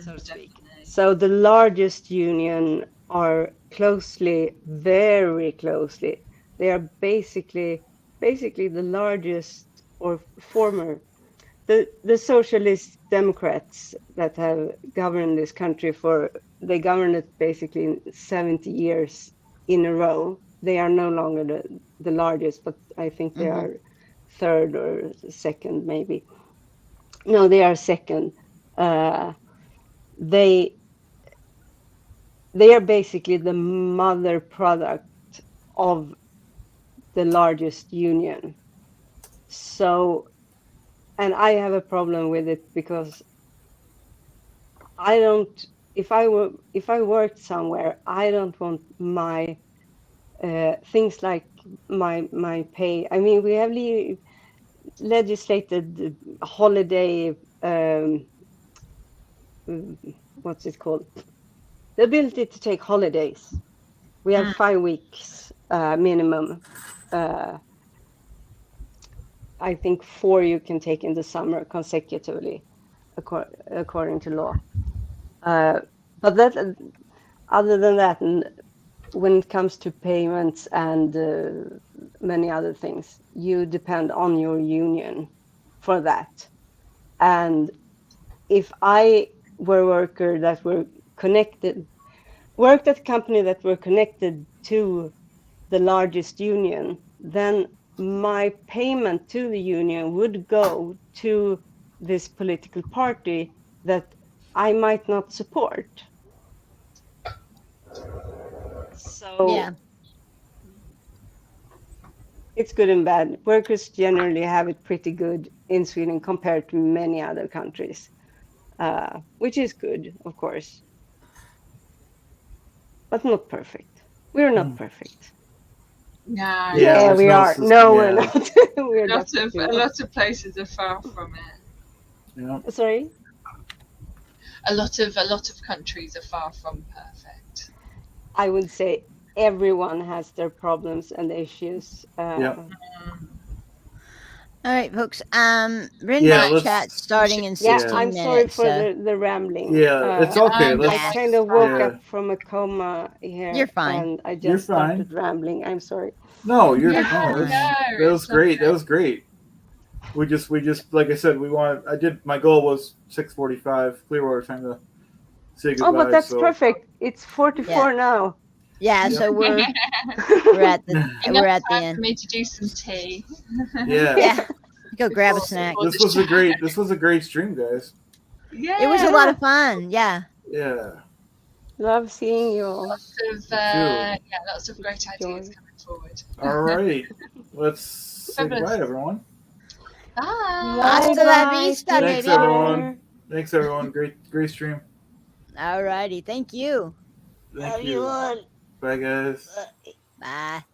F: so to speak. So the largest union are very closely. They are basically the largest or former. The socialist democrats that have governed this country for they governed it basically 70 years in a row. They are no longer the largest, but I think they are third or second, maybe. No, they are second. They are basically the mother product of the largest union. So, and I have a problem with it because I don't. If I worked somewhere, I don't want my things like my pay. I mean, we have legislated holiday. What's it called? The ability to take holidays. We have 5 weeks minimum. I think 4 you can take in the summer consecutively, according to law. But that, other than that, when it comes to payments and many other things, you depend on your union for that. And if I were a worker that were connected, worked at a company that were connected to the largest union, then my payment to the union would go to this political party that I might not support. So
A: Yeah.
F: it's good and bad. Workers generally have it pretty good in Sweden compared to many other countries, which is good, of course, but not perfect. We're not perfect.
C: No.
B: Yeah,
F: Yeah,
B: there's
F: we
B: no
F: are.
B: system,
F: No, we're
B: yeah.
F: not. We're definitely
C: A
F: not.
C: lot of places are far from it.
B: Yeah.
F: Sorry?
C: A lot of countries are far from perfect.
F: I would say everyone has their problems and issues.
B: Yeah.
A: All right, folks. Rin
B: Yeah,
A: my
B: let's-
A: chat starting in
F: Yeah,
A: 16
F: I'm
A: minutes.
F: sorry for
A: so
F: the rambling.
B: Yeah, it's okay.
C: I
B: Let's.
F: I kind of woke
B: yeah.
F: up from a coma here.
A: You're fine.
F: And I
B: You're
F: just started rambling. I'm sorry.
B: No, you're
A: You're
B: no.
A: fine.
B: That was
C: it's
B: great.
C: okay.
B: That was great. We just like I said, we wanted. I did. My goal was 6:45 Clearwater time to say goodbye.
F: Oh, but that's
B: so.
F: perfect. It's 44 now.
A: Yeah,
B: Yeah.
A: so we're at the
C: Enough time
A: end.
C: for me to do some tea.
B: Yeah.
A: Yeah. Go grab a
C: Before-
A: snack.
C: before
B: This
C: the
B: was a
C: chat.
B: great. This was a great stream, guys.
C: Yeah.
A: It was a lot of fun. Yeah.
B: Yeah.
F: Love seeing you all.
C: Lots of great ideas
F: Joy.
C: coming forward.
B: All right. Let's say
C: Fabulous.
B: goodbye, everyone.
C: Bye.
A: Hasta la vista,
B: Thanks,
A: baby.
B: everyone. Thanks, everyone. Great stream.
A: All righty. Thank you.
B: Thank you. Bye, guys.
A: Bye.